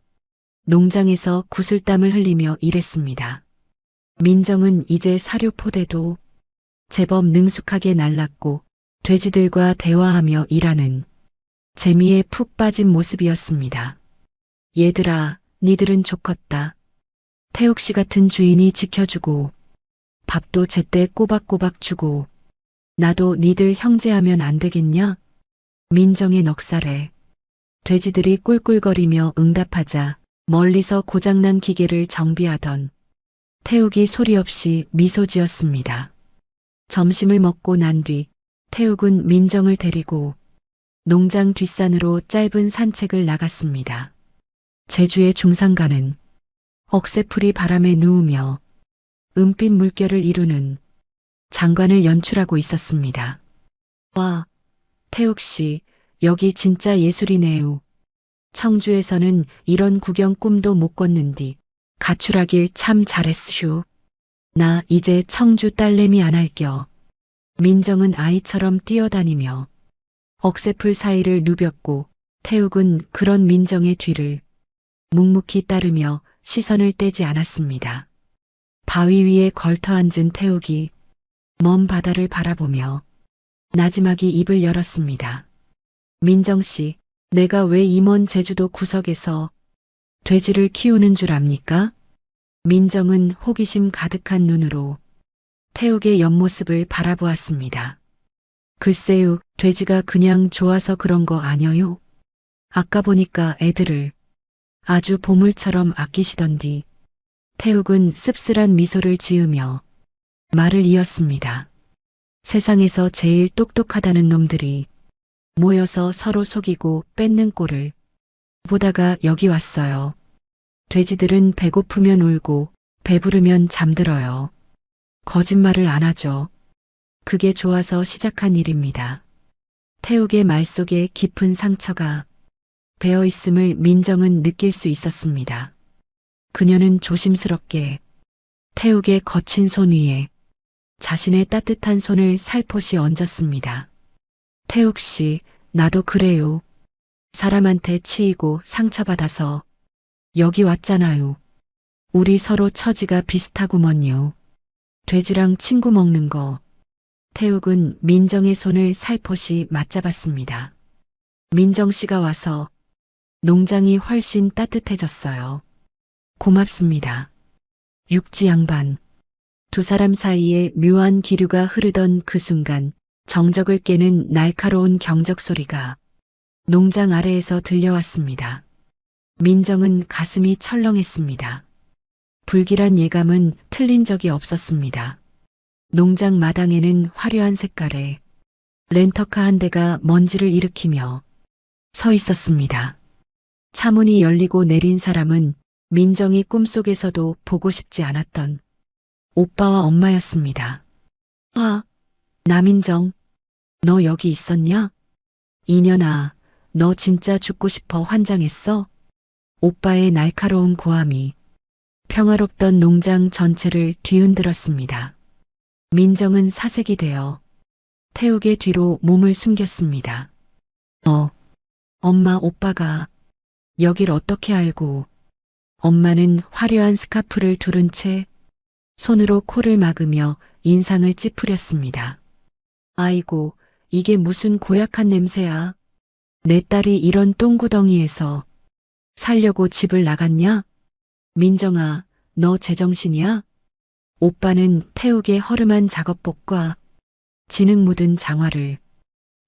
농장에서 구슬땀을 흘리며 일했습니다. 민정은 이제 사료 포대도 제법 능숙하게 날랐고 돼지들과 대화하며 일하는 재미에 푹 빠진 모습이었습니다. 얘들아, 니들은 좋겠다. 태욱 씨 같은 주인이 지켜주고 밥도 제때 꼬박꼬박 주고 나도 니들 형제하면 안 되겠냐? 민정의 넉살에 돼지들이 꿀꿀거리며 응답하자 멀리서 고장난 기계를 정비하던 태욱이 소리 없이 미소 지었습니다. 점심을 먹고 난 뒤 태욱은 민정을 데리고 농장 뒷산으로 짧은 산책을 나갔습니다. 제주의 중산가는 억새풀이 바람에 누우며 은빛 물결을 이루는 장관을 연출하고 있었습니다. 와, 태욱 씨, 여기 진짜 예술이네요. 청주에서는 이런 구경 꿈도 못 꿨는디 가출하길 참 잘했슈. 나 이제 청주 딸내미 안 할겨. 민정은 아이처럼 뛰어다니며 억새풀 사이를 누볐고 태욱은 그런 민정의 뒤를 묵묵히 따르며 시선을 떼지 않았습니다. 바위 위에 걸터앉은 태욱이 먼 바다를 바라보며 나지막이 입을 열었습니다. 민정 씨, 내가 왜 이 먼 제주도 구석에서 돼지를 키우는 줄 압니까? 민정은 호기심 가득한 눈으로 태욱의 옆모습을 바라보았습니다. 글쎄요, 돼지가 그냥 좋아서 그런 거 아니어요. 아까 보니까 애들을 아주 보물처럼 아끼시던디. 태욱은 씁쓸한 미소를 지으며 말을 이었습니다. 세상에서 제일 똑똑하다는 놈들이 모여서 서로 속이고 뺏는 꼴을 보다가 여기 왔어요. 돼지들은 배고프면 울고 배부르면 잠들어요. 거짓말을 안 하죠. 그게 좋아서 시작한 일입니다. 태욱의 말 속에 깊은 상처가 배어 있음을 민정은 느낄 수 있었습니다. 그녀는 조심스럽게 태욱의 거친 손 위에 자신의 따뜻한 손을 살포시 얹었습니다. 태욱 씨, 나도 그래요. 사람한테 치이고 상처받아서 여기 왔잖아요. 우리 서로 처지가 비슷하구먼요. 돼지랑 친구 먹는 거. 태욱은 민정의 손을 살포시 맞잡았습니다. 민정 씨가 와서 농장이 훨씬 따뜻해졌어요. 고맙습니다. 육지 양반. 두 사람 사이에 묘한 기류가 흐르던 그 순간 정적을 깨는 날카로운 경적 소리가 농장 아래에서 들려왔습니다. 민정은 가슴이 철렁했습니다. 불길한 예감은 틀린 적이 없었습니다. 농장 마당에는 화려한 색깔의 렌터카 한 대가 먼지를 일으키며 서 있었습니다. 차문이 열리고 내린 사람은 민정이 꿈속에서도 보고 싶지 않았던 오빠와 엄마였습니다. 나민정, 너 여기 있었냐? 이년아, 너 진짜 죽고 싶어 환장했어? 오빠의 날카로운 고함이 평화롭던 농장 전체를 뒤흔들었습니다. 민정은 사색이 되어 태욱의 뒤로 몸을 숨겼습니다. 엄마, 오빠가 여길 어떻게 알고? 엄마는 화려한 스카프를 두른 채 손으로 코를 막으며 인상을 찌푸렸습니다. 아이고, 이게 무슨 고약한 냄새야. 내 딸이 이런 똥구덩이에서 살려고 집을 나갔냐? 민정아, 너 제정신이야? 오빠는 태욱의 허름한 작업복과 진흙 묻은 장화를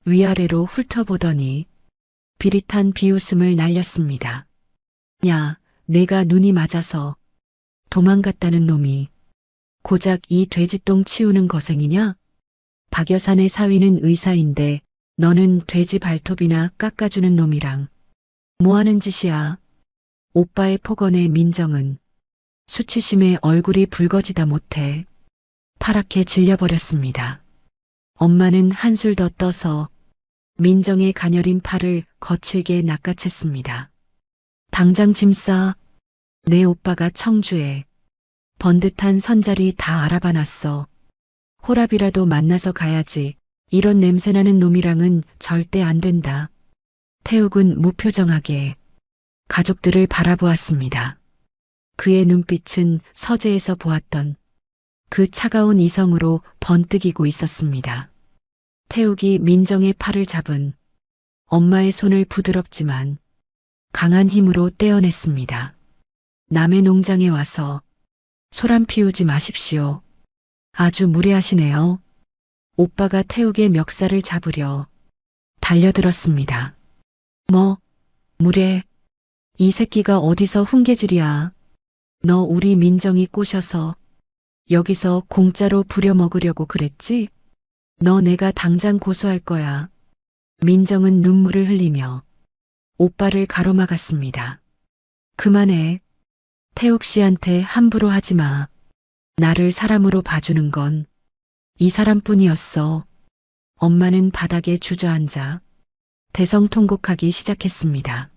위아래로 훑어보더니 비릿한 비웃음을 날렸습니다. 야, 내가 눈이 맞아서 도망갔다는 놈이 고작 이 돼지똥 치우는 거생이냐? 박여산의 사위는 의사인데 너는 돼지 발톱이나 깎아주는 놈이랑 뭐하는 짓이야? 오빠의 폭언에 민정은 수치심에 얼굴이 붉어지다 못해 파랗게 질려버렸습니다. 엄마는 한술 더 떠서 민정의 가녀린 팔을 거칠게 낚아챘습니다. 당장 짐 싸. 내 오빠가 청주에 번듯한 선자리 다 알아봐놨어. 호랍이라도 만나서 가야지. 이런 냄새나는 놈이랑은 절대 안 된다. 태욱은 무표정하게 가족들을 바라보았습니다. 그의 눈빛은 서재에서 보았던 그 차가운 이성으로 번뜩이고 있었습니다. 태욱이 민정의 팔을 잡은 엄마의 손을 부드럽지만 강한 힘으로 떼어냈습니다. 남의 농장에 와서 소란 피우지 마십시오. 아주 무례하시네요. 오빠가 태욱의 멱살을 잡으려 달려들었습니다. 무례? 이 새끼가 어디서 훈계질이야. 너 우리 민정이 꼬셔서 여기서 공짜로 부려먹으려고 그랬지? 너 내가 당장 고소할 거야. 민정은 눈물을 흘리며 오빠를 가로막았습니다. 그만해. 태욱 씨한테 함부로 하지 마. 나를 사람으로 봐주는 건 이 사람뿐이었어. 엄마는 바닥에 주저앉아 대성통곡하기 시작했습니다.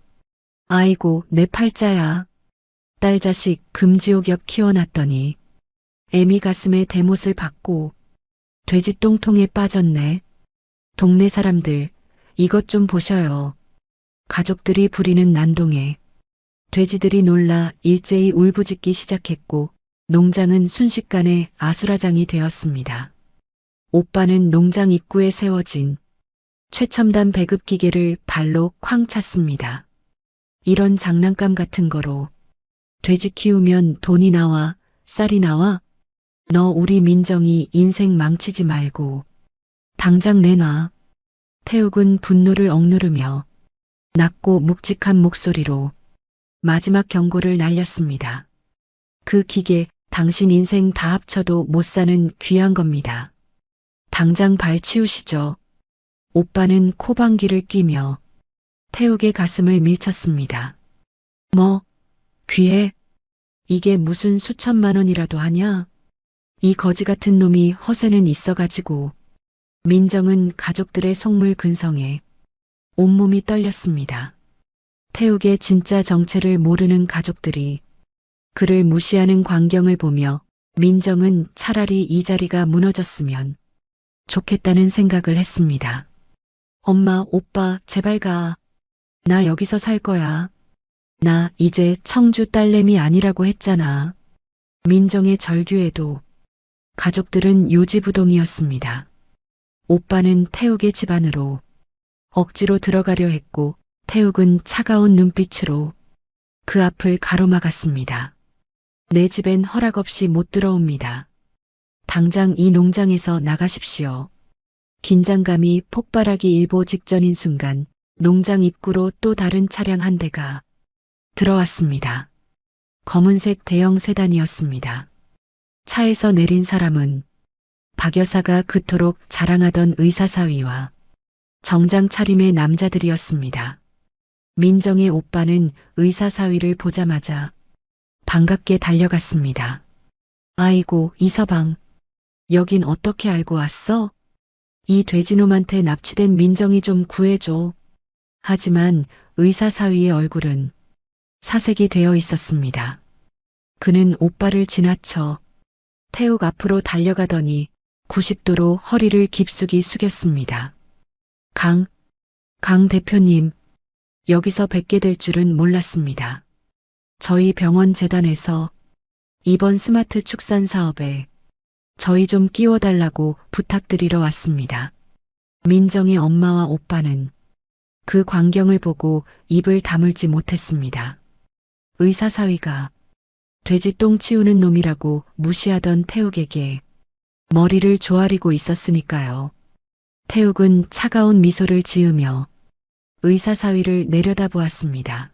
아이고, 내 팔자야. 딸 자식 금지옥엽 키워놨더니 애미 가슴에 대못을 받고 돼지똥통에 빠졌네. 동네 사람들, 이것 좀 보셔요. 가족들이 부리는 난동에 돼지들이 놀라 일제히 울부짖기 시작했고 농장은 순식간에 아수라장이 되었습니다. 오빠는 농장 입구에 세워진 최첨단 배급 기계를 발로 쾅 찼습니다. 이런 장난감 같은 거로 돼지 키우면 돈이 나와, 쌀이 나와? 너 우리 민정이 인생 망치지 말고 당장 내놔. 태욱은 분노를 억누르며 낮고 묵직한 목소리로 마지막 경고를 날렸습니다. 그 기계 당신 인생 다 합쳐도 못 사는 귀한 겁니다. 당장 발 치우시죠. 오빠는 코방귀를 뀌며 태욱의 가슴을 밀쳤습니다. 뭐, 귀해? 이게 무슨 수천만 원이라도 하냐? 이 거지 같은 놈이 허세는 있어가지고. 민정은 가족들의 속물 근성에 온몸이 떨렸습니다. 태욱의 진짜 정체를 모르는 가족들이 그를 무시하는 광경을 보며 민정은 차라리 이 자리가 무너졌으면 좋겠다는 생각을 했습니다. 엄마, 오빠, 제발 가. 나 여기서 살 거야. 나 이제 청주 딸내미 아니라고 했잖아. 민정의 절규에도 가족들은 요지부동이었습니다. 오빠는 태욱의 집 안으로 억지로 들어가려 했고 태욱은 차가운 눈빛으로 그 앞을 가로막았습니다. 내 집엔 허락 없이 못 들어옵니다. 당장 이 농장에서 나가십시오. 긴장감이 폭발하기 일보 직전인 순간 농장 입구로 또 다른 차량 한 대가 들어왔습니다. 검은색 대형 세단이었습니다. 차에서 내린 사람은 박 여사가 그토록 자랑하던 의사사위와 정장 차림의 남자들이었습니다. 민정의 오빠는 의사사위를 보자마자 반갑게 달려갔습니다. 아이고, 이서방. 여긴 어떻게 알고 왔어? 이 돼지놈한테 납치된 민정이 좀 구해줘. 하지만 의사사위의 얼굴은 사색이 되어 있었습니다. 그는 오빠를 지나쳐 태욱 앞으로 달려가더니 90도로 허리를 깊숙이 숙였습니다. 강 대표님, 여기서 뵙게 될 줄은 몰랐습니다. 저희 병원 재단에서 이번 스마트 축산 사업에 저희 좀 끼워달라고 부탁드리러 왔습니다. 민정의 엄마와 오빠는 그 광경을 보고 입을 다물지 못했습니다. 의사사위가 돼지 똥 치우는 놈이라고 무시하던 태욱에게 머리를 조아리고 있었으니까요. 태욱은 차가운 미소를 지으며 의사사위를 내려다보았습니다.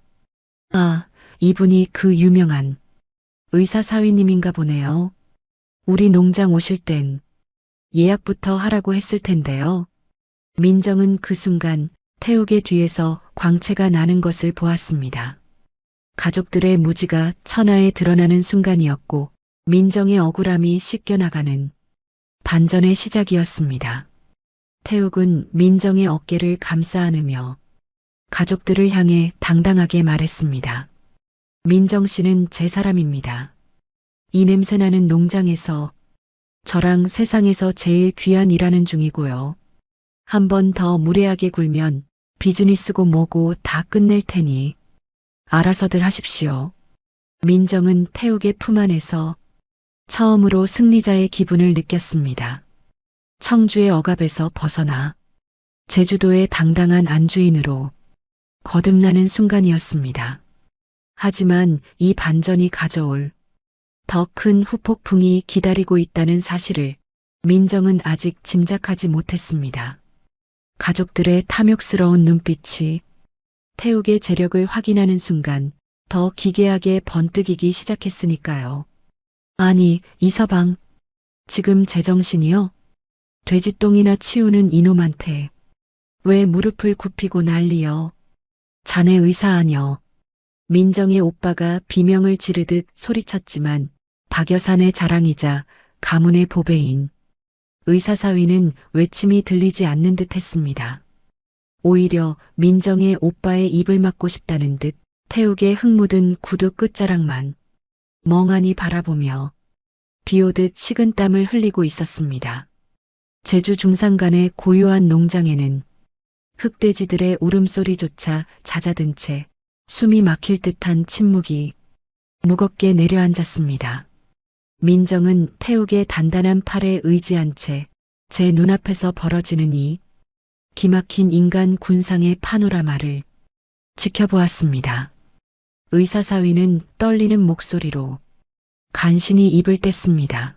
아, 이분이 그 유명한 의사사위님인가 보네요. 우리 농장 오실 땐 예약부터 하라고 했을 텐데요. 민정은 그 순간 태욱의 뒤에서 광채가 나는 것을 보았습니다. 가족들의 무지가 천하에 드러나는 순간이었고 민정의 억울함이 씻겨나가는 반전의 시작이었습니다. 태욱은 민정의 어깨를 감싸 안으며 가족들을 향해 당당하게 말했습니다. 민정 씨는 제 사람입니다. 이 냄새나는 농장에서 저랑 세상에서 제일 귀한 일하는 중이고요. 한 번 더 무례하게 굴면 비즈니스고 뭐고 다 끝낼 테니 알아서들 하십시오. 민정은 태욱의 품 안에서 처음으로 승리자의 기분을 느꼈습니다. 청주의 억압에서 벗어나 제주도의 당당한 안주인으로 거듭나는 순간이었습니다. 하지만 이 반전이 가져올 더 큰 후폭풍이 기다리고 있다는 사실을 민정은 아직 짐작하지 못했습니다. 가족들의 탐욕스러운 눈빛이 태욱의 재력을 확인하는 순간 더 기괴하게 번뜩이기 시작했으니까요. 아니, 이서방, 지금 제정신이요? 돼지똥이나 치우는 이놈한테 왜 무릎을 굽히고 난리여? 자네 의사 아녀. 민정의 오빠가 비명을 지르듯 소리쳤지만 박 여사의 자랑이자 가문의 보배인 의사사위는 외침이 들리지 않는 듯 했습니다. 오히려 민정의 오빠의 입을 막고 싶다는 듯 태욱의 흙 묻은 구두 끝자락만 멍하니 바라보며 비오듯 식은땀을 흘리고 있었습니다. 제주 중산간의 고요한 농장에는 흑돼지들의 울음소리조차 잦아든 채 숨이 막힐 듯한 침묵이 무겁게 내려앉았습니다. 민정은 태욱의 단단한 팔에 의지한 채 제 눈앞에서 벌어지는 이 기막힌 인간 군상의 파노라마를 지켜보았습니다. 의사사위는 떨리는 목소리로 간신히 입을 뗐습니다.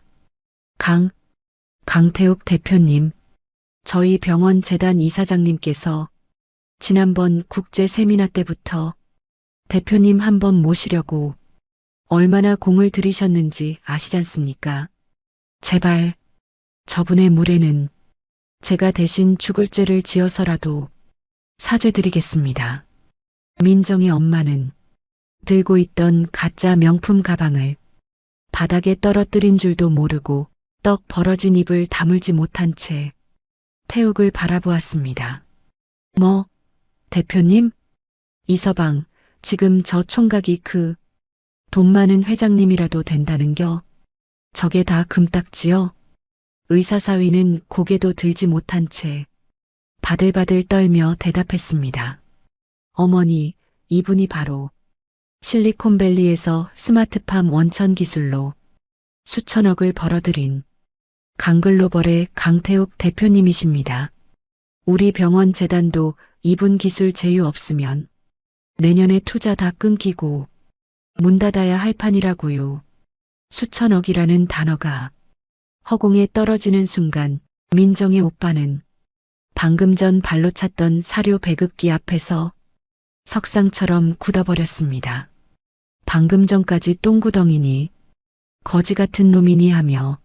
강태욱 대표님, 저희 병원 재단 이사장님께서 지난번 국제 세미나 때부터 대표님 한번 모시려고 얼마나 공을 들이셨는지 아시잖습니까? 제발 저분의 물에는 제가 대신 죽을 죄를 지어서라도 사죄드리겠습니다. 민정의 엄마는 들고 있던 가짜 명품 가방을 바닥에 떨어뜨린 줄도 모르고 떡 벌어진 입을 다물지 못한 채 태욱을 바라보았습니다. 뭐, 대표님? 이서방, 지금 저 총각이 돈 많은 회장님이라도 된다는겨? 저게 다 금딱지요? 의사사위는 고개도 들지 못한 채 바들바들 떨며 대답했습니다. 어머니, 이분이 바로 실리콘밸리에서 스마트팜 원천 기술로 수천억을 벌어들인 강글로벌의 강태욱 대표님이십니다. 우리 병원 재단도 이분 기술 제휴 없으면 내년에 투자 다 끊기고 문 닫아야 할 판이라고요. 수천억이라는 단어가 허공에 떨어지는 순간 민정의 오빠는 방금 전 발로 찼던 사료 배급기 앞에서 석상처럼 굳어버렸습니다. 방금 전까지 똥구덩이니 거지 같은 놈이니 하며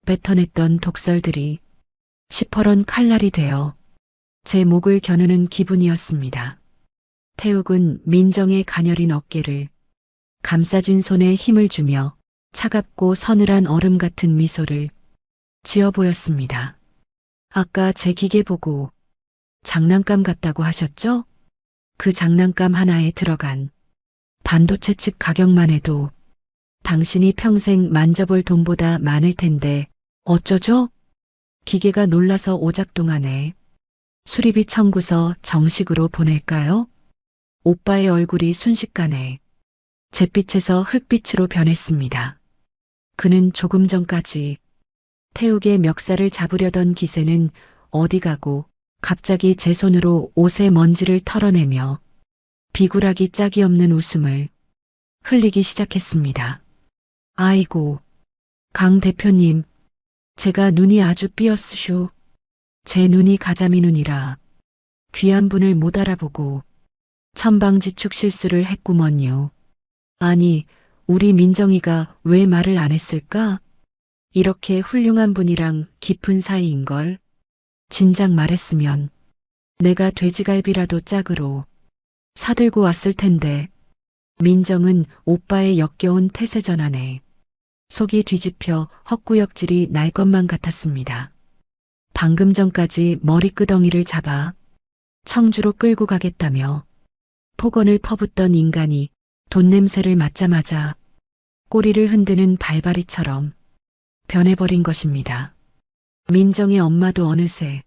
뱉어냈던 독설들이 시퍼런 칼날이 되어 제 목을 겨누는 기분이었습니다. 태욱은 민정의 가녀린 어깨를 감싸진 손에 힘을 주며 차갑고 서늘한 얼음 같은 미소를 지어 보였습니다. 아까 제 기계 보고 장난감 같다고 하셨죠? 그 장난감 하나에 들어간 반도체 칩 가격만 해도 당신이 평생 만져볼 돈보다 많을 텐데 어쩌죠? 기계가 놀라서 오작동하네. 수리비 청구서 정식으로 보낼까요? 오빠의 얼굴이 순식간에 잿빛에서 흑빛으로 변했습니다. 그는 조금 전까지 태욱의 멱살을 잡으려던 기세는 어디 가고 갑자기 제 손으로 옷의 먼지를 털어내며 비굴하기 짝이 없는 웃음을 흘리기 시작했습니다. 아이고, 강 대표님, 제가 눈이 아주 삐었으쇼. 제 눈이 가자미 눈이라 귀한 분을 못 알아보고 천방지축 실수를 했구먼요. 아니, 우리 민정이가 왜 말을 안 했을까? 이렇게 훌륭한 분이랑 깊은 사이인걸. 진작 말했으면 내가 돼지갈비라도 짝으로 사들고 왔을 텐데. 민정은 오빠의 역겨운 태세 전환에 속이 뒤집혀 헛구역질이 날 것만 같았습니다. 방금 전까지 머리끄덩이를 잡아 청주로 끌고 가겠다며 폭언을 퍼붓던 인간이 돈 냄새를 맡자마자 꼬리를 흔드는 발바리처럼 변해버린 것입니다. 민정의 엄마도 어느새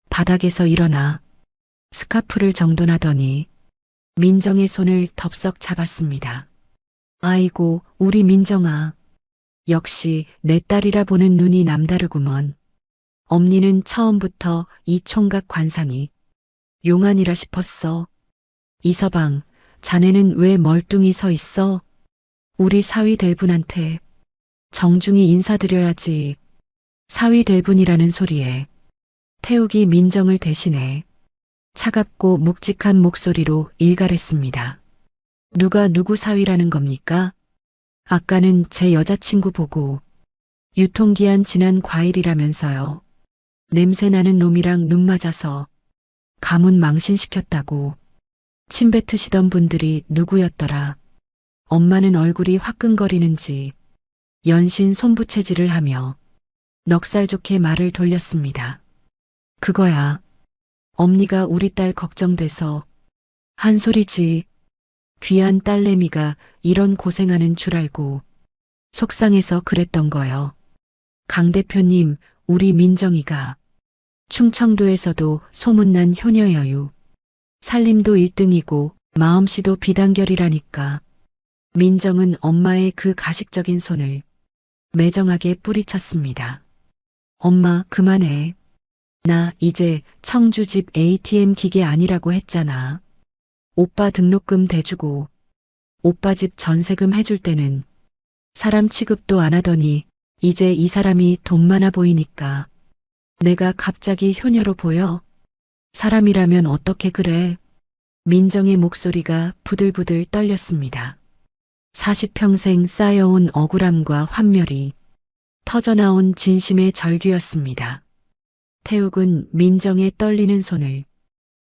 바닥에서 일어나 스카프를 정돈하더니 민정의 손을 덥석 잡았습니다. 아이고, 우리 민정아. 역시 내 딸이라 보는 눈이 남다르구먼. 엄니는 처음부터 이 총각 관상이 용안이라 싶었어. 이서방, 자네는 왜 멀뚱히 서 있어? 우리 사위 될 분한테 정중히 인사드려야지. 사위 될 분이라는 소리에 태욱이 민정을 대신해 차갑고 묵직한 목소리로 일갈했습니다. 누가 누구 사위라는 겁니까? 아까는 제 여자친구 보고 유통기한 지난 과일이라면서요. 냄새나는 놈이랑 눈 맞아서 가문 망신시켰다고 침 뱉으시던 분들이 누구였더라. 엄마는 얼굴이 화끈거리는지 연신 손부채질을 하며 넉살 좋게 말을 돌렸습니다. 그거야. 엄니가 우리 딸 걱정돼서 한 소리지. 귀한 딸내미가 이런 고생하는 줄 알고 속상해서 그랬던 거요. 강 대표님, 우리 민정이가 충청도에서도 소문난 효녀여유. 살림도 1등이고 마음씨도 비단결이라니까. 민정은 엄마의 그 가식적인 손을 매정하게 뿌리쳤습니다. 엄마, 그만해. 나 이제 청주집 ATM 기계 아니라고 했잖아. 오빠 등록금 대주고 오빠 집 전세금 해줄 때는 사람 취급도 안 하더니 이제 이 사람이 돈 많아 보이니까 내가 갑자기 효녀로 보여? 사람이라면 어떻게 그래? 민정의 목소리가 부들부들 떨렸습니다. 40평생 쌓여온 억울함과 환멸이 터져나온 진심의 절규였습니다. 태욱은 민정의 떨리는 손을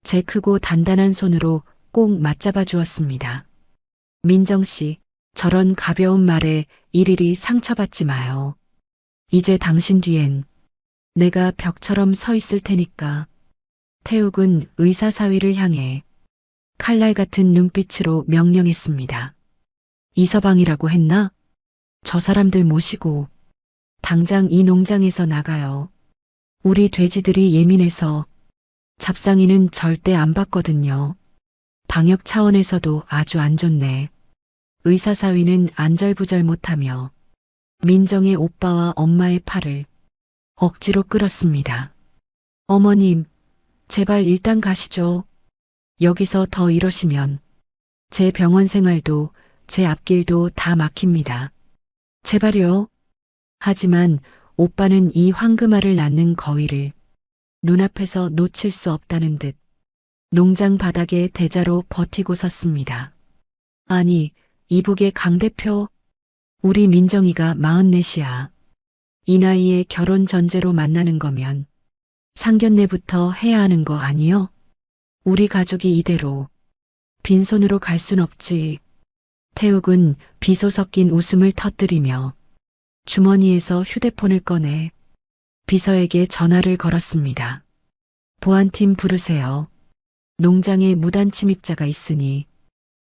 제 크고 단단한 손으로 꼭 맞잡아 주었습니다. 민정 씨, 저런 가벼운 말에 일일이 상처받지 마요. 이제 당신 뒤엔 내가 벽처럼 서 있을 테니까. 태욱은 의사 사위를 향해 칼날 같은 눈빛으로 명령했습니다. 이서방이라고 했나? 저 사람들 모시고 당장 이 농장에서 나가요. 우리 돼지들이 예민해서 잡상이는 절대 안 받거든요. 방역 차원에서도 아주 안 좋네. 의사 사위는 안절부절 못하며 민정의 오빠와 엄마의 팔을 억지로 끌었습니다. 어머님, 제발 일단 가시죠. 여기서 더 이러시면 제 병원 생활도 제 앞길도 다 막힙니다. 제발요. 하지만 오빠는 이 황금알을 낳는 거위를 눈앞에서 놓칠 수 없다는 듯 농장 바닥에 대자로 버티고 섰습니다. 아니, 이북의 강 대표, 우리 민정이가 44이야. 이 나이에 결혼 전제로 만나는 거면 상견례부터 해야 하는 거 아니요? 우리 가족이 이대로 빈손으로 갈 순 없지. 태욱은 비소 섞인 웃음을 터뜨리며 주머니에서 휴대폰을 꺼내 비서에게 전화를 걸었습니다. 보안팀 부르세요. 농장에 무단 침입자가 있으니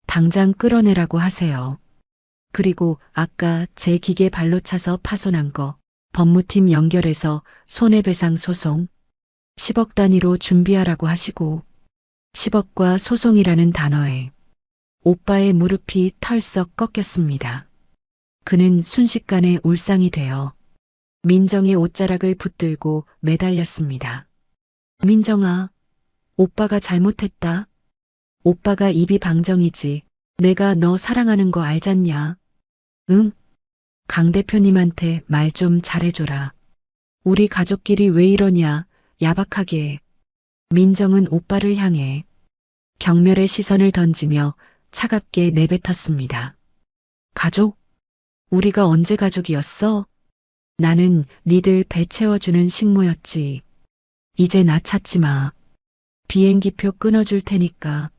당장 끌어내라고 하세요. 그리고 아까 제 기계 발로 차서 파손한 거 법무팀 연결해서 손해배상 소송 10억 단위로 준비하라고 하시고 10억과 소송이라는 단어에 오빠의 무릎이 털썩 꺾였습니다. 그는 순식간에 울상이 되어 민정의 옷자락을 붙들고 매달렸습니다. 민정아, 오빠가 잘못했다. 오빠가 입이 방정이지. 내가 너 사랑하는 거 알잖냐? 응? 강 대표님한테 말 좀 잘해줘라. 우리 가족끼리 왜 이러냐, 야박하게. 민정은 오빠를 향해 경멸의 시선을 던지며 차갑게 내뱉었습니다. 가족? 우리가 언제 가족이었어? 나는 니들 배 채워주는 식모였지. 이제 나 찾지 마. 비행기표 끊어줄 테니까.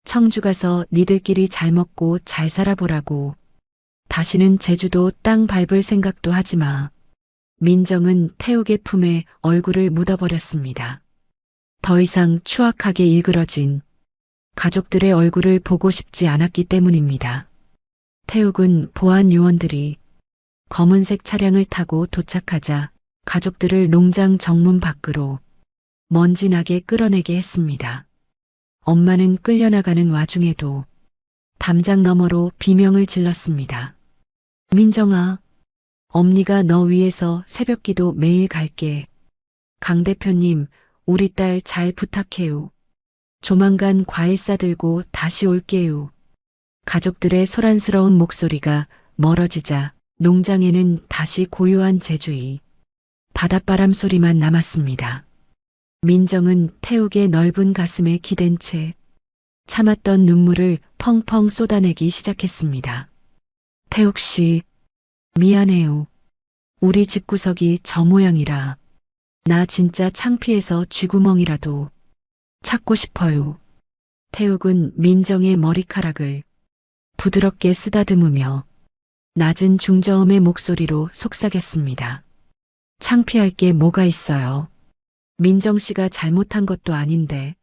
청주 가서 니들끼리 잘 먹고 잘 살아보라고. 다시는 제주도 땅 밟을 생각도 하지 마. 민정은 태욱의 품에 얼굴을 묻어버렸습니다. 더 이상 추악하게 일그러진 가족들의 얼굴을 보고 싶지 않았기 때문입니다. 태욱은 보안 요원들이 검은색 차량을 타고 도착하자 가족들을 농장 정문 밖으로 먼지나게 끌어내게 했습니다. 엄마는 끌려나가는 와중에도 담장 너머로 비명을 질렀습니다. 민정아, 엄니가 너 위해서 새벽기도 매일 갈게. 강 대표님, 우리 딸 잘 부탁해요. 조만간 과일 싸들고 다시 올게요. 가족들의 소란스러운 목소리가 멀어지자 농장에는 다시 고요한 제주의 바닷바람 소리만 남았습니다. 민정은 태욱의 넓은 가슴에 기댄 채 참았던 눈물을 펑펑 쏟아내기 시작했습니다. 태욱 씨, 미안해요. 우리 집구석이 저 모양이라 나 진짜 창피해서 쥐구멍이라도 찾고 싶어요. 태욱은 민정의 머리카락을 부드럽게 쓰다듬으며 낮은 중저음의 목소리로 속삭였습니다. 창피할 게 뭐가 있어요. 민정 씨가 잘못한 것도 아닌데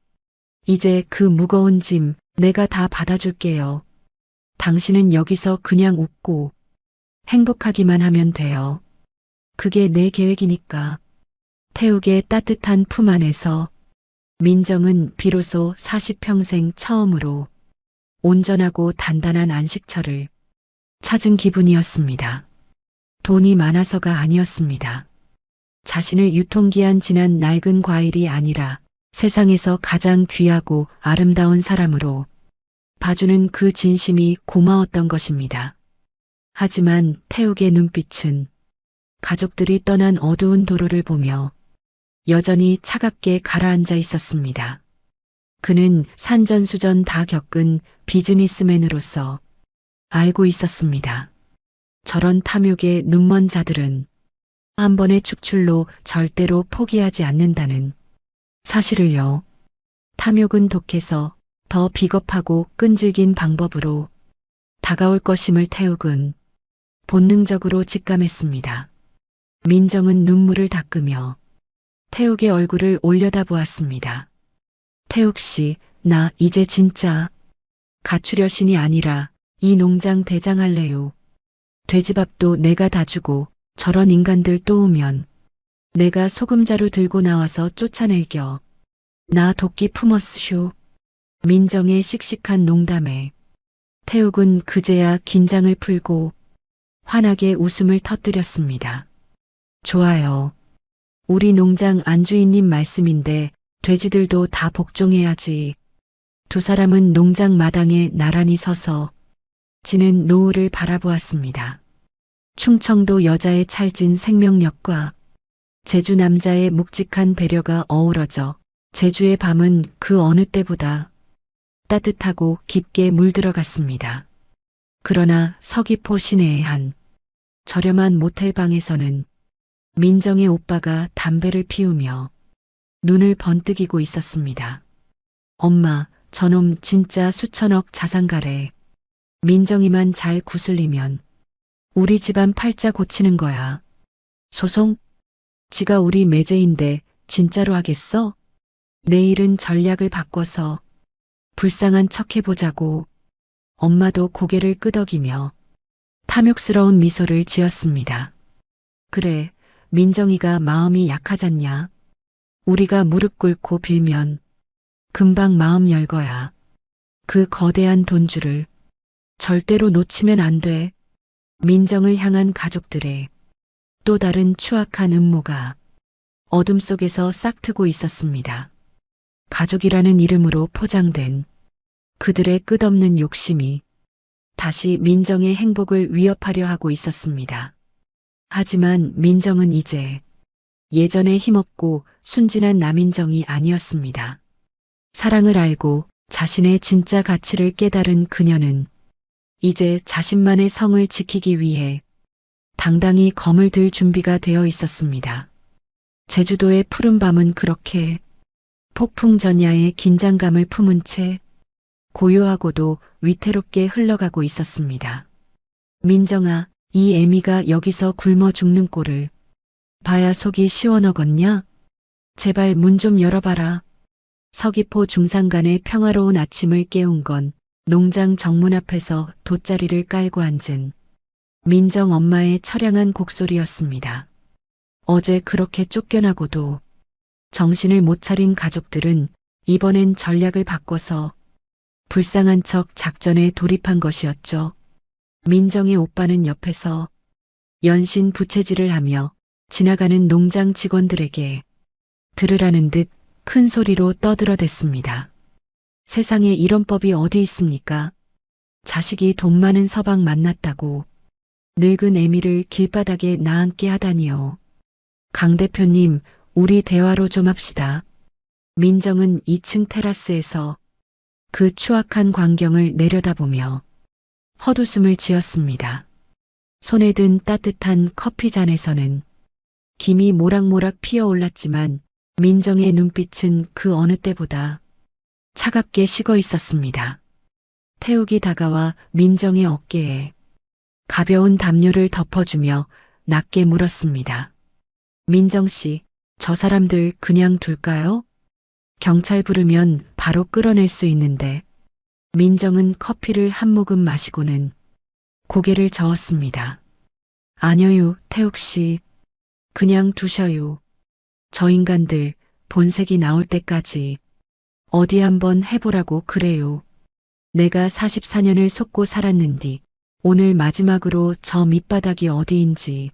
이제 그 무거운 짐 내가 다 받아줄게요. 당신은 여기서 그냥 웃고 행복하기만 하면 돼요. 그게 내 계획이니까. 태욱의 따뜻한 품 안에서 민정은 비로소 40평생 처음으로 온전하고 단단한 안식처를 찾은 기분이었습니다. 돈이 많아서가 아니었습니다. 자신을 유통기한 지난 낡은 과일이 아니라 세상에서 가장 귀하고 아름다운 사람으로 봐주는 그 진심이 고마웠던 것입니다. 하지만 태욱의 눈빛은 가족들이 떠난 어두운 도로를 보며 여전히 차갑게 가라앉아 있었습니다. 그는 산전수전 다 겪은 비즈니스맨으로서 알고 있었습니다. 저런 탐욕에 눈먼 자들은 한 번의 축출로 절대로 포기하지 않는다는 사실을요. 탐욕은 독해서 더 비겁하고 끈질긴 방법으로 다가올 것임을 태욱은 본능적으로 직감했습니다. 민정은 눈물을 닦으며 태욱의 얼굴을 올려다보았습니다. 태욱 씨, 나 이제 진짜 가출여신이 아니라 이 농장 대장할래요. 돼지밥도 내가 다 주고 저런 인간들 또 오면 내가 소금자루 들고 나와서 쫓아낼겨. 나 도끼 품었슈. 민정의 씩씩한 농담에 태욱은 그제야 긴장을 풀고 환하게 웃음을 터뜨렸습니다. 좋아요. 우리 농장 안주인님 말씀인데 돼지들도 다 복종해야지. 두 사람은 농장 마당에 나란히 서서 지는 노을을 바라보았습니다. 충청도 여자의 찰진 생명력과 제주 남자의 묵직한 배려가 어우러져 제주의 밤은 그 어느 때보다 따뜻하고 깊게 물들어갔습니다. 그러나 서귀포 시내의 한 저렴한 모텔방에서는 민정의 오빠가 담배를 피우며 눈을 번뜩이고 있었습니다. 엄마, 저놈 진짜 수천억 자산가래. 민정이만 잘 구슬리면 우리 집안 팔자 고치는 거야. 소송? 지가 우리 매제인데 진짜로 하겠어? 내일은 전략을 바꿔서 불쌍한 척 해보자고. 엄마도 고개를 끄덕이며 탐욕스러운 미소를 지었습니다. 그래, 민정이가 마음이 약하잖냐. 우리가 무릎 꿇고 빌면 금방 마음 열 거야. 그 거대한 돈줄을 절대로 놓치면 안 돼. 민정을 향한 가족들의 또 다른 추악한 음모가 어둠 속에서 싹트고 있었습니다. 가족이라는 이름으로 포장된 그들의 끝없는 욕심이 다시 민정의 행복을 위협하려 하고 있었습니다. 하지만 민정은 이제 예전의 힘없고 순진한 남인정이 아니었습니다. 사랑을 알고 자신의 진짜 가치를 깨달은 그녀는 이제 자신만의 성을 지키기 위해 당당히 검을 들 준비가 되어 있었습니다. 제주도의 푸른 밤은 그렇게 폭풍전야의 긴장감을 품은 채 고요하고도 위태롭게 흘러가고 있었습니다. 민정아, 이 애미가 여기서 굶어 죽는 꼴을 봐야 속이 시원하겠냐? 제발 문 좀 열어봐라. 서귀포 중산간의 평화로운 아침을 깨운 건 농장 정문 앞에서 돗자리를 깔고 앉은 민정 엄마의 처량한 곡소리였습니다. 어제 그렇게 쫓겨나고도 정신을 못 차린 가족들은 이번엔 전략을 바꿔서 불쌍한 척 작전에 돌입한 것이었죠. 민정의 오빠는 옆에서 연신 부채질을 하며 지나가는 농장 직원들에게 들으라는 듯 큰 소리로 떠들어댔습니다. 세상에 이런 법이 어디 있습니까? 자식이 돈 많은 서방 만났다고 늙은 애미를 길바닥에 나앉게 하다니요. 강 대표님, 우리 대화로 좀 합시다. 민정은 2층 테라스에서 그 추악한 광경을 내려다보며 헛웃음을 지었습니다. 손에 든 따뜻한 커피 잔에서는 김이 모락모락 피어올랐지만 민정의 눈빛은 그 어느 때보다 차갑게 식어 있었습니다. 태욱이 다가와 민정의 어깨에 가벼운 담요를 덮어주며 낮게 물었습니다. 민정 씨, 저 사람들 그냥 둘까요? 경찰 부르면 바로 끌어낼 수 있는데. 민정은 커피를 한 모금 마시고는 고개를 저었습니다. 아니요, 태욱 씨. 그냥 두셔요. 저 인간들 본색이 나올 때까지 어디 한번 해보라고 그래요. 내가 44년을 속고 살았는디 오늘 마지막으로 저 밑바닥이 어디인지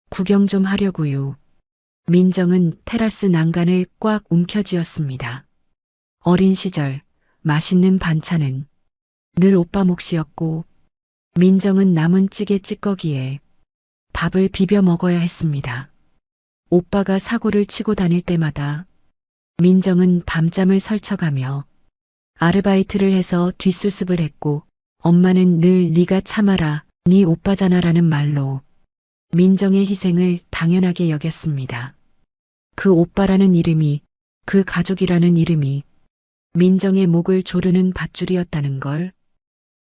구경 좀 하려고요. 민정은 테라스 난간을 꽉 움켜쥐었습니다. 어린 시절 맛있는 반찬은 늘 오빠 몫이었고 민정은 남은 찌개 찌꺼기에 밥을 비벼 먹어야 했습니다. 오빠가 사고를 치고 다닐 때마다 민정은 밤잠을 설쳐가며 아르바이트를 해서 뒷수습을 했고 엄마는 늘 네가 참아라, 네 오빠잖아라는 말로 민정의 희생을 당연하게 여겼습니다. 그 오빠라는 이름이, 그 가족이라는 이름이 민정의 목을 조르는 밧줄이었다는 걸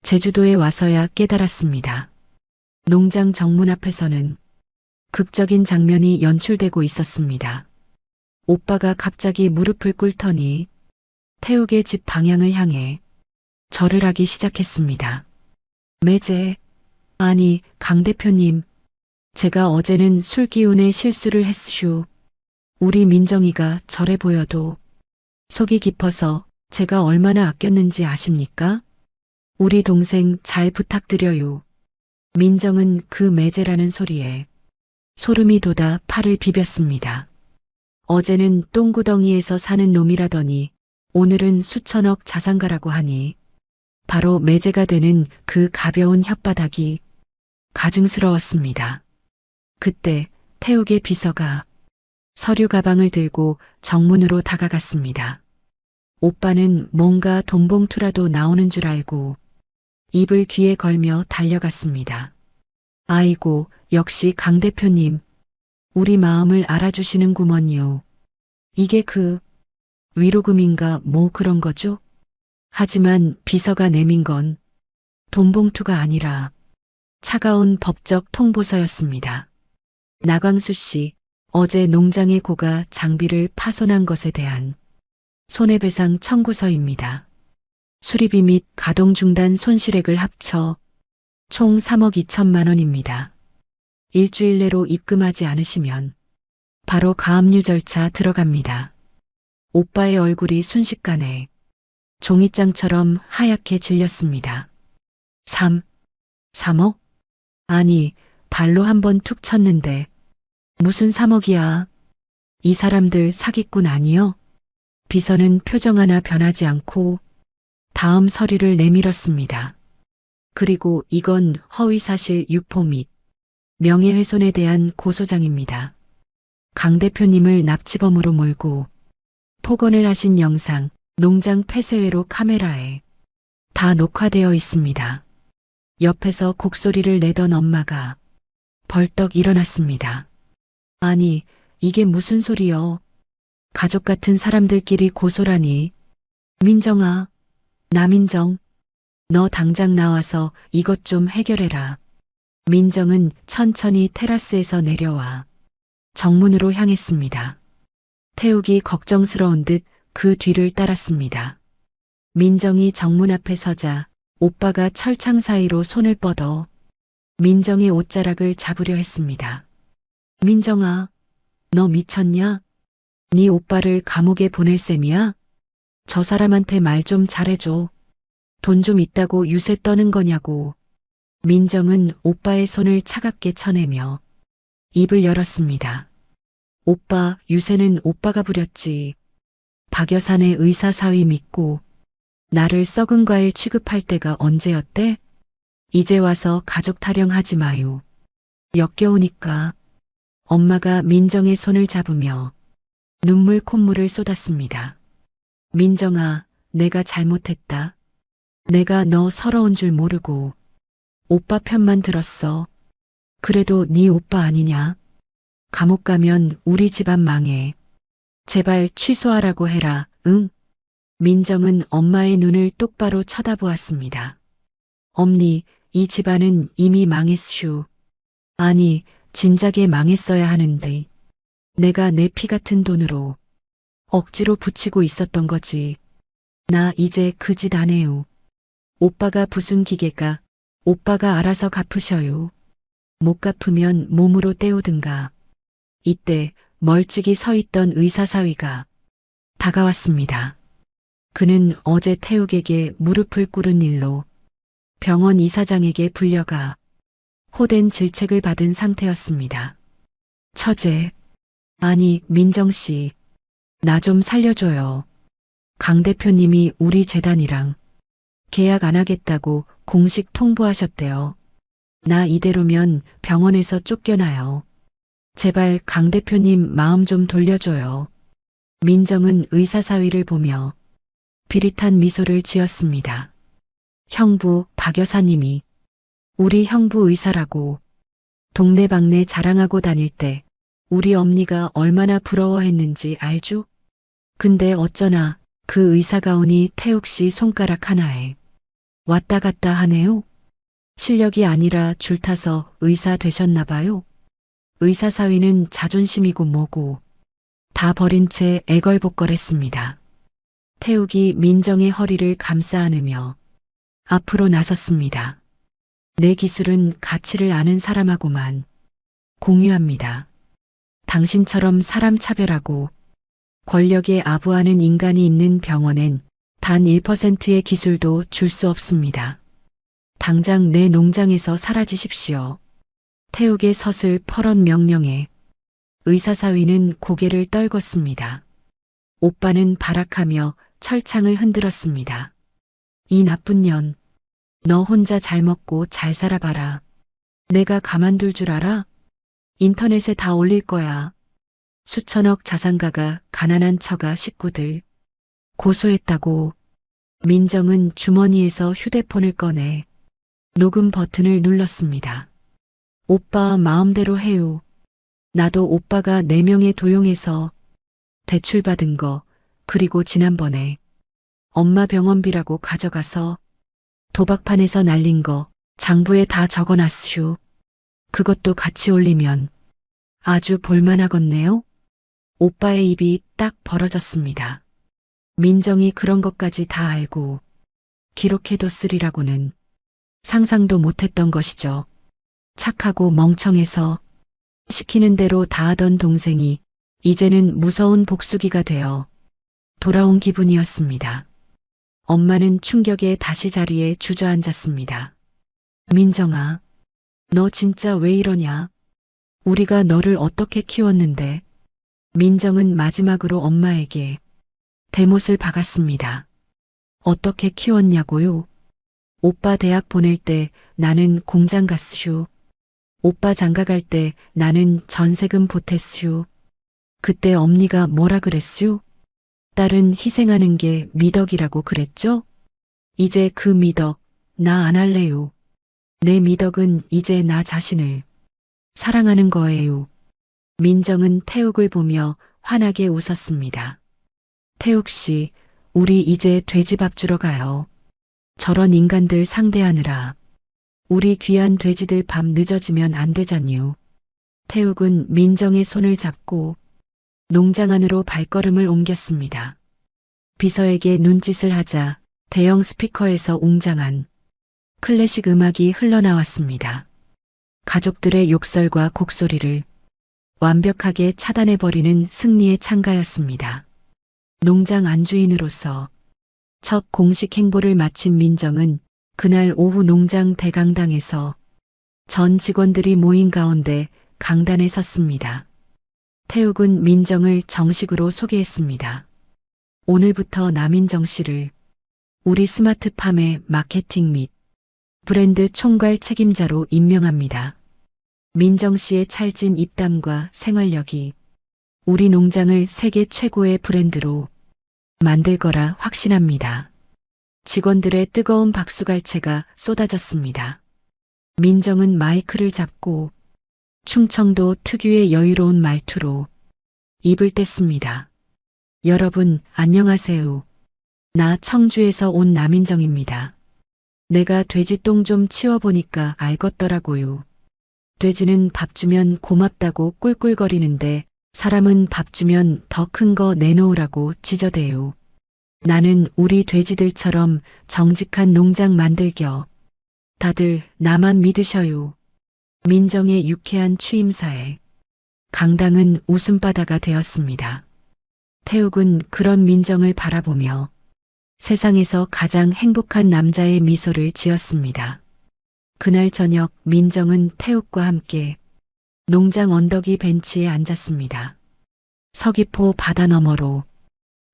제주도에 와서야 깨달았습니다. 농장 정문 앞에서는 극적인 장면이 연출되고 있었습니다. 오빠가 갑자기 무릎을 꿇더니 태욱의 집 방향을 향해 절을 하기 시작했습니다. 매제, 아니 강 대표님, 제가 어제는 술 기운에 실수를 했슈. 우리 민정이가 저래 보여도 속이 깊어서 제가 얼마나 아꼈는지 아십니까? 우리 동생 잘 부탁드려요. 민정은 그 매제라는 소리에 소름이 돋아 팔을 비볐습니다. 어제는 똥구덩이에서 사는 놈이라더니 오늘은 수천억 자산가라고 하니 바로 매제가 되는 그 가벼운 혓바닥이 가증스러웠습니다. 그때 태욱의 비서가 서류 가방을 들고 정문으로 다가갔습니다. 오빠는 뭔가 돈봉투라도 나오는 줄 알고 입을 귀에 걸며 달려갔습니다. 아이고, 역시 강 대표님. 우리 마음을 알아주시는구먼요. 이게 그 위로금인가 뭐 그런 거죠? 하지만 비서가 내민 건 돈봉투가 아니라 차가운 법적 통보서였습니다. 나광수 씨, 어제 농장의 고가 장비를 파손한 것에 대한 손해배상 청구서입니다. 수리비 및 가동 중단 손실액을 합쳐 총 3억 2천만 원입니다. 일주일 내로 입금하지 않으시면 바로 가압류 절차 들어갑니다. 오빠의 얼굴이 순식간에 종이장처럼 하얗게 질렸습니다. 3억? 아니, 발로 한번 툭 쳤는데 무슨 3억이야? 이 사람들 사기꾼 아니요? 비서는 표정 하나 변하지 않고 다음 서류를 내밀었습니다. 그리고 이건 허위사실 유포 및 명예훼손에 대한 고소장입니다. 강 대표님을 납치범으로 몰고 폭언을 하신 영상, 농장 폐쇄회로 카메라에 다 녹화되어 있습니다. 옆에서 곡소리를 내던 엄마가 벌떡 일어났습니다. 아니, 이게 무슨 소리여? 가족 같은 사람들끼리 고소라니. 민정아, 나민정, 너 당장 나와서 이것 좀 해결해라. 민정은 천천히 테라스에서 내려와 정문으로 향했습니다. 태욱이 걱정스러운 듯 그 뒤를 따랐습니다. 민정이 정문 앞에 서자 오빠가 철창 사이로 손을 뻗어 민정의 옷자락을 잡으려 했습니다. 민정아, 너 미쳤냐? 네 오빠를 감옥에 보낼 셈이야? 저 사람한테 말 좀 잘해줘. 돈 좀 있다고 유세 떠는 거냐고. 민정은 오빠의 손을 차갑게 쳐내며 입을 열었습니다. 오빠, 유세는 오빠가 부렸지. 박여산의 의사사위 믿고 나를 썩은 과일 취급할 때가 언제였대? 이제 와서 가족 타령하지 마요. 역겨우니까. 엄마가 민정의 손을 잡으며 눈물 콧물을 쏟았습니다. 민정아, 내가 잘못했다. 내가 너 서러운 줄 모르고 오빠 편만 들었어. 그래도 네 오빠 아니냐? 감옥 가면 우리 집안 망해. 제발 취소하라고 해라, 응? 민정은 엄마의 눈을 똑바로 쳐다보았습니다. 엄니, 이 집안은 이미 망했슈. 아니, 진작에 망했어야 하는데 내가 내 피 같은 돈으로 억지로 붙이고 있었던 거지. 나 이제 그 짓 안 해요. 오빠가 부순 기계가 오빠가 알아서 갚으셔요. 못 갚으면 몸으로 때우든가. 이때 멀찍이 서 있던 의사사위가 다가왔습니다. 그는 어제 태욱에게 무릎을 꿇은 일로 병원 이사장에게 불려가 호된 질책을 받은 상태였습니다. 처제, 아니, 민정 씨, 나 좀 살려줘요. 강 대표님이 우리 재단이랑 계약 안 하겠다고 공식 통보하셨대요. 나 이대로면 병원에서 쫓겨나요. 제발 강 대표님 마음 좀 돌려줘요. 민정은 의사 사위를 보며 비릿한 미소를 지었습니다. 형부 박 여사님이 우리 형부 의사라고 동네방네 자랑하고 다닐 때 우리 엄니가 얼마나 부러워했는지 알죠? 근데 어쩌나 그 의사 가운이 태욱 씨 손가락 하나에 왔다 갔다 하네요. 실력이 아니라 줄타서 의사 되셨나 봐요. 의사 사위는 자존심이고 뭐고 다 버린 채 애걸복걸했습니다. 태욱이 민정의 허리를 감싸 안으며 앞으로 나섰습니다. 내 기술은 가치를 아는 사람하고만 공유합니다. 당신처럼 사람 차별하고 권력에 아부하는 인간이 있는 병원엔 단 1%의 기술도 줄 수 없습니다. 당장 내 농장에서 사라지십시오. 태욱의 서슬 퍼런 명령에 의사 사위는 고개를 떨궜습니다. 오빠는 발악하며 철창을 흔들었습니다. 이 나쁜 년, 너 혼자 잘 먹고 잘 살아봐라. 내가 가만둘 줄 알아? 인터넷에 다 올릴 거야. 수천억 자산가가 가난한 처가 식구들 고소했다고. 민정은 주머니에서 휴대폰을 꺼내 녹음 버튼을 눌렀습니다. 오빠 마음대로 해요. 나도 오빠가 4명의 도용해서 대출받은 거, 그리고 지난번에 엄마 병원비라고 가져가서 도박판에서 날린 거 장부에 다 적어놨슈. 그것도 같이 올리면 아주 볼만하겠네요. 오빠의 입이 딱 벌어졌습니다. 민정이 그런 것까지 다 알고 기록해뒀으리라고는 상상도 못했던 것이죠. 착하고 멍청해서 시키는 대로 다 하던 동생이 이제는 무서운 복수기가 되어 돌아온 기분이었습니다. 엄마는 충격에 다시 자리에 주저앉았습니다. 민정아, 너 진짜 왜 이러냐? 우리가 너를 어떻게 키웠는데? 민정은 마지막으로 엄마에게 대못을 박았습니다. 어떻게 키웠냐고요? 오빠 대학 보낼 때 나는 공장 갔슈. 오빠 장가갈 때 나는 전세금 보탰슈. 그때 엄니가 뭐라 그랬슈? 딸은 희생하는 게 미덕이라고 그랬죠? 이제 그 미덕 나 안 할래요. 내 미덕은 이제 나 자신을 사랑하는 거예요. 민정은 태욱을 보며 환하게 웃었습니다. 태욱 씨, 우리 이제 돼지밥 주러 가요. 저런 인간들 상대하느라 우리 귀한 돼지들 밥 늦어지면 안 되잖요. 태욱은 민정의 손을 잡고 농장 안으로 발걸음을 옮겼습니다. 비서에게 눈짓을 하자 대형 스피커에서 웅장한 클래식 음악이 흘러나왔습니다. 가족들의 욕설과 곡소리를 완벽하게 차단해버리는 승리의 찬가였습니다. 농장 안주인으로서 첫 공식 행보를 마친 민정은 그날 오후 농장 대강당에서 전 직원들이 모인 가운데 강단에 섰습니다. 태욱은 민정을 정식으로 소개했습니다. 오늘부터 남인정 씨를 우리 스마트팜의 마케팅 및 브랜드 총괄 책임자로 임명합니다. 민정 씨의 찰진 입담과 생활력이 우리 농장을 세계 최고의 브랜드로 만들 거라 확신합니다. 직원들의 뜨거운 박수갈채가 쏟아졌습니다. 민정은 마이크를 잡고 충청도 특유의 여유로운 말투로 입을 뗐습니다. 여러분, 안녕하세요. 나 청주에서 온 남인정입니다. 내가 돼지 똥 좀 치워보니까 알겠더라고요. 돼지는 밥 주면 고맙다고 꿀꿀거리는데 사람은 밥 주면 더 큰 거 내놓으라고 지저대요. 나는 우리 돼지들처럼 정직한 농장 만들겨. 다들 나만 믿으셔요. 민정의 유쾌한 취임사에 강당은 웃음바다가 되었습니다. 태욱은 그런 민정을 바라보며 세상에서 가장 행복한 남자의 미소를 지었습니다. 그날 저녁 민정은 태욱과 함께 농장 언덕이 벤치에 앉았습니다. 서귀포 바다 너머로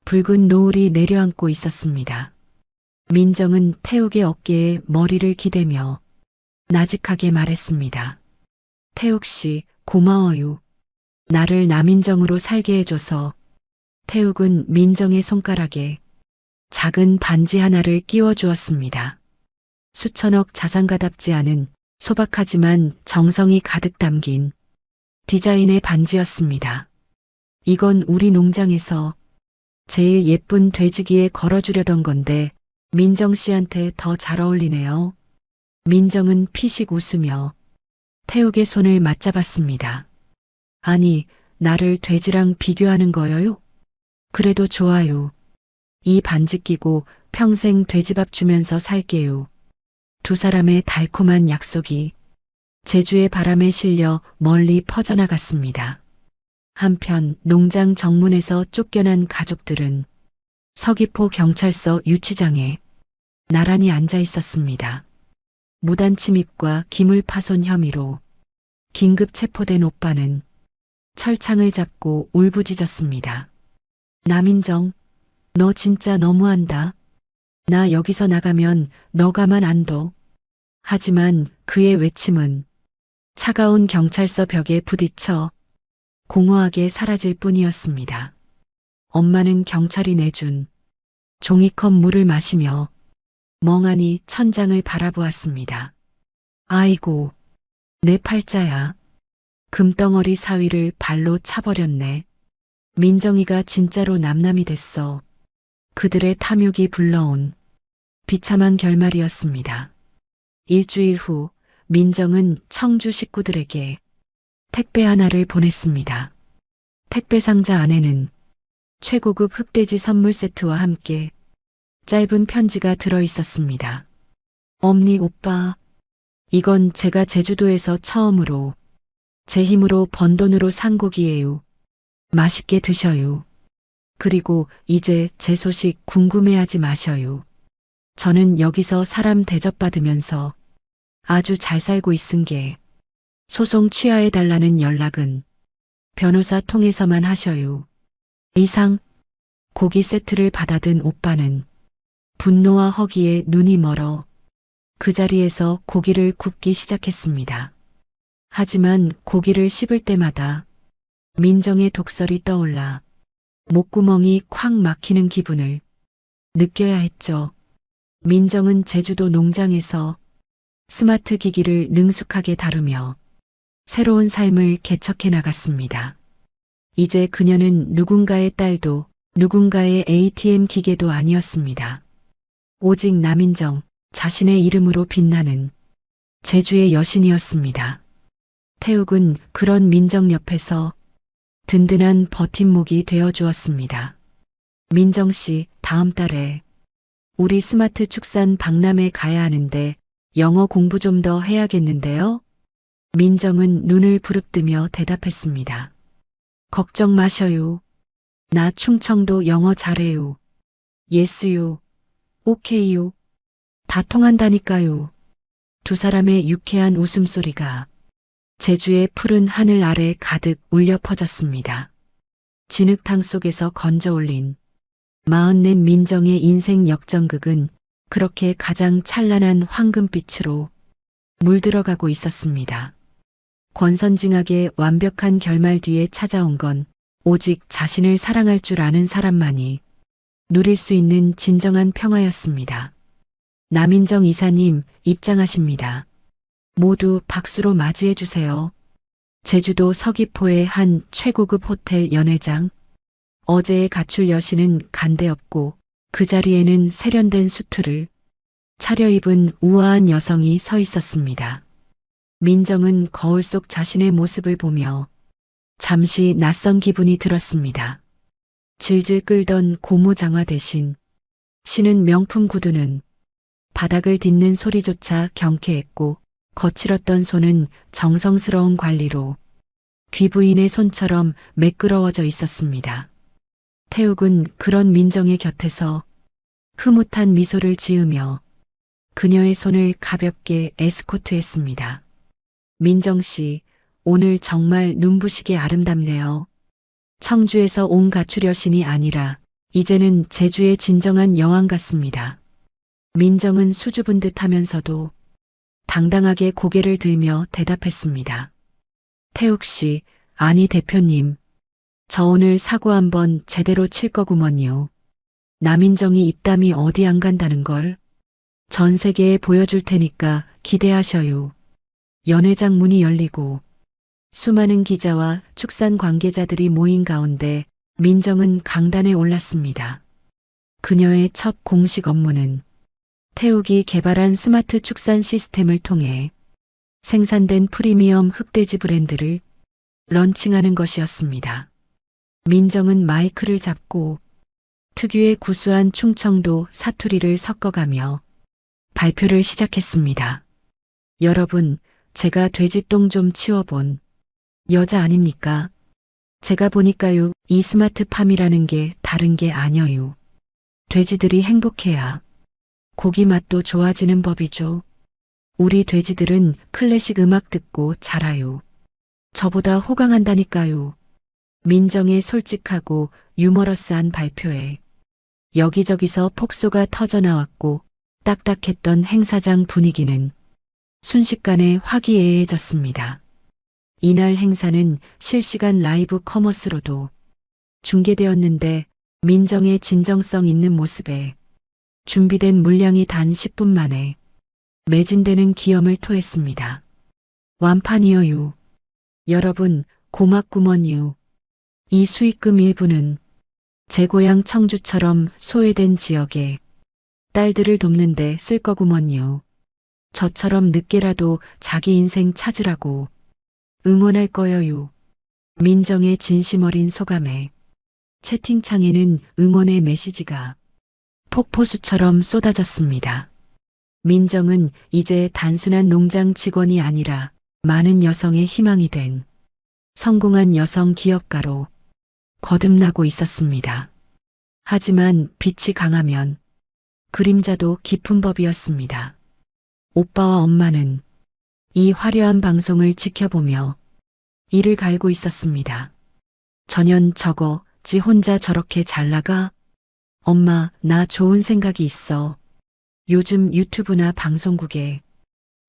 붉은 노을이 내려앉고 있었습니다. 민정은 태욱의 어깨에 머리를 기대며 나직하게 말했습니다. 태욱 씨, 고마워요. 나를 남인정으로 살게 해줘서. 태욱은 민정의 손가락에 작은 반지 하나를 끼워 주었습니다. 수천억 자산가답지 않은 소박하지만 정성이 가득 담긴 디자인의 반지였습니다. 이건 우리 농장에서 제일 예쁜 돼지기에 걸어주려던 건데 민정 씨한테 더 잘 어울리네요. 민정은 피식 웃으며 태욱의 손을 맞잡았습니다. 아니, 나를 돼지랑 비교하는 거예요? 그래도 좋아요. 이 반지 끼고 평생 돼지밥 주면서 살게요. 두 사람의 달콤한 약속이 제주의 바람에 실려 멀리 퍼져나갔습니다. 한편 농장 정문에서 쫓겨난 가족들은 서귀포 경찰서 유치장에 나란히 앉아 있었습니다. 무단 침입과 기물 파손 혐의로 긴급 체포된 오빠는 철창을 잡고 울부짖었습니다. 남인정, 너 진짜 너무한다. 나 여기서 나가면 너 가만 안 둬. 하지만 그의 외침은 차가운 경찰서 벽에 부딪혀 공허하게 사라질 뿐이었습니다. 엄마는 경찰이 내준 종이컵 물을 마시며 멍하니 천장을 바라보았습니다. 아이고, 내 팔자야. 금덩어리 사위를 발로 차버렸네. 민정이가 진짜로 남남이 됐어. 그들의 탐욕이 불러온 비참한 결말이었습니다. 일주일 후 민정은 청주 식구들에게 택배 하나를 보냈습니다. 택배 상자 안에는 최고급 흑돼지 선물 세트와 함께 짧은 편지가 들어 있었습니다. 엄니 오빠, 이건 제가 제주도에서 처음으로 제 힘으로 번 돈으로 산 고기예요. 맛있게 드셔요. 그리고 이제 제 소식 궁금해하지 마셔요. 저는 여기서 사람 대접받으면서 아주 잘 살고 있은 게 소송 취하해달라는 연락은 변호사 통해서만 하셔요. 이상 고기 세트를 받아든 오빠는 분노와 허기에 눈이 멀어 그 자리에서 고기를 굽기 시작했습니다. 하지만 고기를 씹을 때마다 민정의 독설이 떠올라 목구멍이 콱 막히는 기분을 느껴야 했죠. 민정은 제주도 농장에서 스마트 기기를 능숙하게 다루며 새로운 삶을 개척해 나갔습니다. 이제 그녀는 누군가의 딸도 누군가의 ATM 기계도 아니었습니다. 오직 남인정, 자신의 이름으로 빛나는 제주의 여신이었습니다. 태욱은 그런 민정 옆에서 든든한 버팀목이 되어 주었습니다. 민정 씨, 다음 달에 우리 스마트 축산 박람회 가야 하는데 영어 공부 좀 더 해야겠는데요? 민정은 눈을 부릅뜨며 대답했습니다. 걱정 마셔요. 나 충청도 영어 잘해요. 예스요. 오케이요. 다 통한다니까요. 두 사람의 유쾌한 웃음소리가 제주의 푸른 하늘 아래 가득 울려 퍼졌습니다. 진흙탕 속에서 건져 올린 44 민정의 인생 역전극은 그렇게 가장 찬란한 황금빛으로 물들어가고 있었습니다. 권선징악의 완벽한 결말 뒤에 찾아온 건 오직 자신을 사랑할 줄 아는 사람만이 누릴 수 있는 진정한 평화였습니다. 남인정 이사님 입장하십니다. 모두 박수로 맞이해 주세요. 제주도 서귀포의 한 최고급 호텔 연회장. 어제의 가출 여신은 간데없고 그 자리에는 세련된 수트를 차려입은 우아한 여성이 서 있었습니다. 민정은 거울 속 자신의 모습을 보며 잠시 낯선 기분이 들었습니다. 질질 끌던 고무장화 대신 신은 명품 구두는 바닥을 딛는 소리조차 경쾌했고 거칠었던 손은 정성스러운 관리로 귀부인의 손처럼 매끄러워져 있었습니다. 태욱은 그런 민정의 곁에서 흐뭇한 미소를 지으며 그녀의 손을 가볍게 에스코트했습니다. 민정 씨, 오늘 정말 눈부시게 아름답네요. 청주에서 온 가출여신이 아니라 이제는 제주의 진정한 여왕 같습니다. 민정은 수줍은 듯 하면서도 당당하게 고개를 들며 대답했습니다. 태욱 씨, 아니 대표님. 저 오늘 사고 한번 제대로 칠 거구먼요. 남인정이 입담이 어디 안 간다는 걸 전 세계에 보여줄 테니까 기대하셔요. 연회장 문이 열리고 수많은 기자와 축산 관계자들이 모인 가운데 민정은 강단에 올랐습니다. 그녀의 첫 공식 업무는 태욱이 개발한 스마트 축산 시스템을 통해 생산된 프리미엄 흑돼지 브랜드를 런칭하는 것이었습니다. 민정은 마이크를 잡고 특유의 구수한 충청도 사투리를 섞어가며 발표를 시작했습니다. 여러분, 제가 돼지똥 좀 치워본 여자 아닙니까? 제가 보니까요, 이 스마트팜이라는 게 다른 게 아니에요. 돼지들이 행복해야 고기 맛도 좋아지는 법이죠. 우리 돼지들은 클래식 음악 듣고 자라요. 저보다 호강한다니까요. 민정의 솔직하고 유머러스한 발표에 여기저기서 폭소가 터져나왔고 딱딱했던 행사장 분위기는 순식간에 화기애애해졌습니다. 이날 행사는 실시간 라이브 커머스로도 중계되었는데 민정의 진정성 있는 모습에 준비된 물량이 단 10분 만에 매진되는 기염을 토했습니다. 완판이어유. 여러분 고맙구먼유. 이 수익금 일부는 제 고향 청주처럼 소외된 지역에 딸들을 돕는데 쓸 거구먼요. 저처럼 늦게라도 자기 인생 찾으라고 응원할 거여유. 민정의 진심 어린 소감에 채팅창에는 응원의 메시지가 폭포수처럼 쏟아졌습니다. 민정은 이제 단순한 농장 직원이 아니라 많은 여성의 희망이 된 성공한 여성 기업가로 거듭나고 있었습니다. 하지만 빛이 강하면 그림자도 깊은 법이었습니다. 오빠와 엄마는 이 화려한 방송을 지켜보며 이를 갈고 있었습니다. 전현 저거 지 혼자 저렇게 잘 나가? 엄마, 나 좋은 생각이 있어. 요즘 유튜브나 방송국에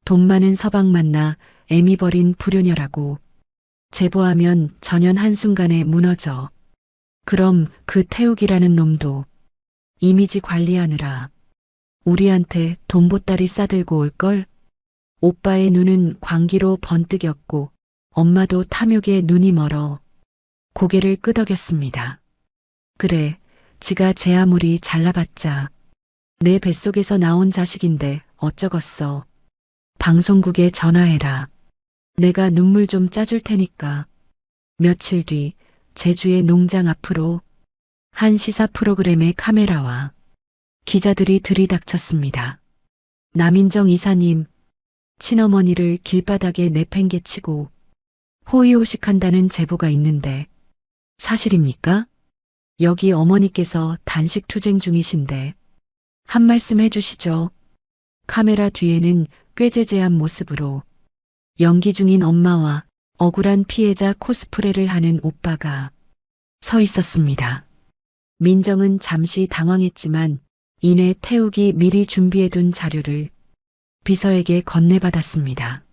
돈 많은 서방 만나 애미 버린 불효녀라고 제보하면 전현 한순간에 무너져. 그럼 그 태욱이라는 놈도 이미지 관리하느라 우리한테 돈 보따리 싸들고 올걸? 오빠의 눈은 광기로 번뜩였고 엄마도 탐욕에 눈이 멀어 고개를 끄덕였습니다. 그래, 지가 제 아무리 잘나봤자 내 뱃속에서 나온 자식인데 어쩌겠어. 방송국에 전화해라. 내가 눈물 좀 짜줄 테니까. 며칠 뒤 제주의 농장 앞으로 한 시사 프로그램의 카메라와 기자들이 들이닥쳤습니다. 남인정 이사님, 친어머니를 길바닥에 내팽개치고 호의호식한다는 제보가 있는데 사실입니까? 여기 어머니께서 단식 투쟁 중이신데 한 말씀 해주시죠. 카메라 뒤에는 꾀죄죄한 모습으로 연기 중인 엄마와 억울한 피해자 코스프레를 하는 오빠가 서 있었습니다. 민정은 잠시 당황했지만 이내 태욱이 미리 준비해둔 자료를 비서에게 건네받았습니다.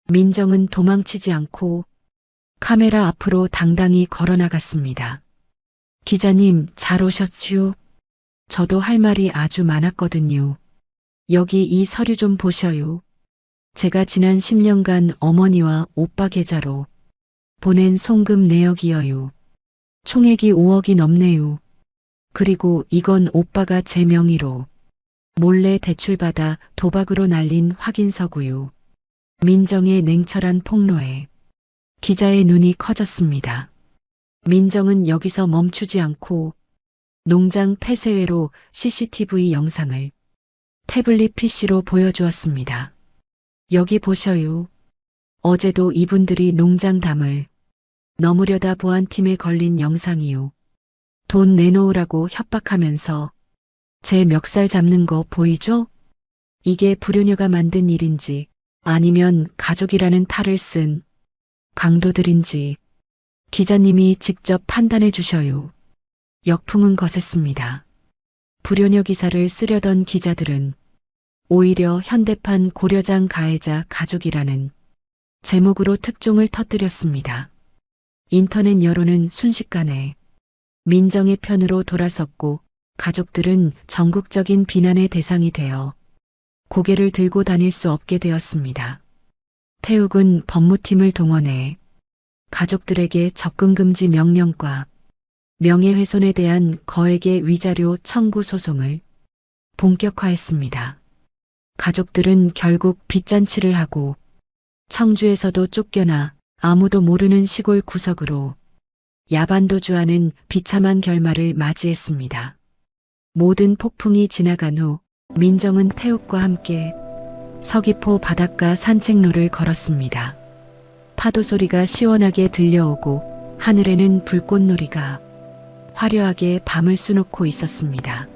민정은 도망치지 않고 카메라 앞으로 당당히 걸어나갔습니다. 기자님, 잘 오셨슈? 저도 할 말이 아주 많았거든요. 여기 이 서류 좀 보셔요. 제가 지난 10년간 어머니와 오빠 계좌로 보낸 송금 내역이어요. 총액이 5억이 넘네요. 그리고 이건 오빠가 제 명의로 몰래 대출받아 도박으로 날린 확인서고요. 민정의 냉철한 폭로에 기자의 눈이 커졌습니다. 민정은 여기서 멈추지 않고 농장 폐쇄회로 CCTV 영상을 태블릿 PC로 보여주었습니다. 여기 보셔요. 어제도 이분들이 농장 담을 넘으려다 보안팀에 걸린 영상이요. 돈 내놓으라고 협박하면서 제 멱살 잡는 거 보이죠? 이게 불효녀가 만든 일인지 아니면 가족이라는 탈을 쓴 강도들인지 기자님이 직접 판단해 주셔요. 역풍은 거셌습니다. 불효녀 기사를 쓰려던 기자들은 오히려 현대판 고려장 가해자 가족이라는 제목으로 특종을 터뜨렸습니다. 인터넷 여론은 순식간에 민정의 편으로 돌아섰고 가족들은 전국적인 비난의 대상이 되어 고개를 들고 다닐 수 없게 되었습니다. 태욱은 법무팀을 동원해 가족들에게 접근 금지 명령과 명예훼손에 대한 거액의 위자료 청구 소송을 본격화했습니다. 가족들은 결국 빚잔치를 하고 청주에서도 쫓겨나 아무도 모르는 시골 구석으로 야반도주하는 비참한 결말을 맞이했습니다. 모든 폭풍이 지나간 후 민정은 태욱과 함께 서귀포 바닷가 산책로를 걸었습니다. 파도 소리가 시원하게 들려오고 하늘에는 불꽃놀이가 화려하게 밤을 수놓고 있었습니다.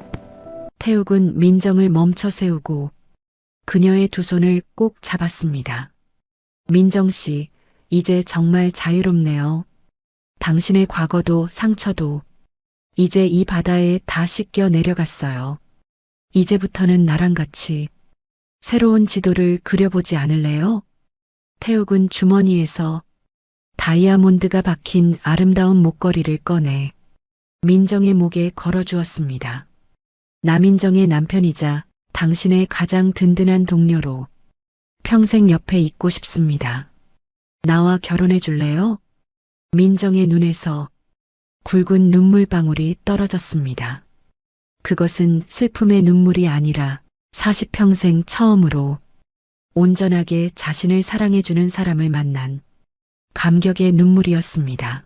태욱은 민정을 멈춰 세우고 그녀의 두 손을 꼭 잡았습니다. 민정 씨, 이제 정말 자유롭네요. 당신의 과거도 상처도 이제 이 바다에 다 씻겨 내려갔어요. 이제부터는 나랑 같이 새로운 지도를 그려보지 않을래요? 태욱은 주머니에서 다이아몬드가 박힌 아름다운 목걸이를 꺼내 민정의 목에 걸어주었습니다. 남인정의 남편이자 당신의 가장 든든한 동료로 평생 옆에 있고 싶습니다. 나와 결혼해 줄래요? 민정의 눈에서 굵은 눈물방울이 떨어졌습니다. 그것은 슬픔의 눈물이 아니라 40평생 처음으로 온전하게 자신을 사랑해주는 사람을 만난 감격의 눈물이었습니다.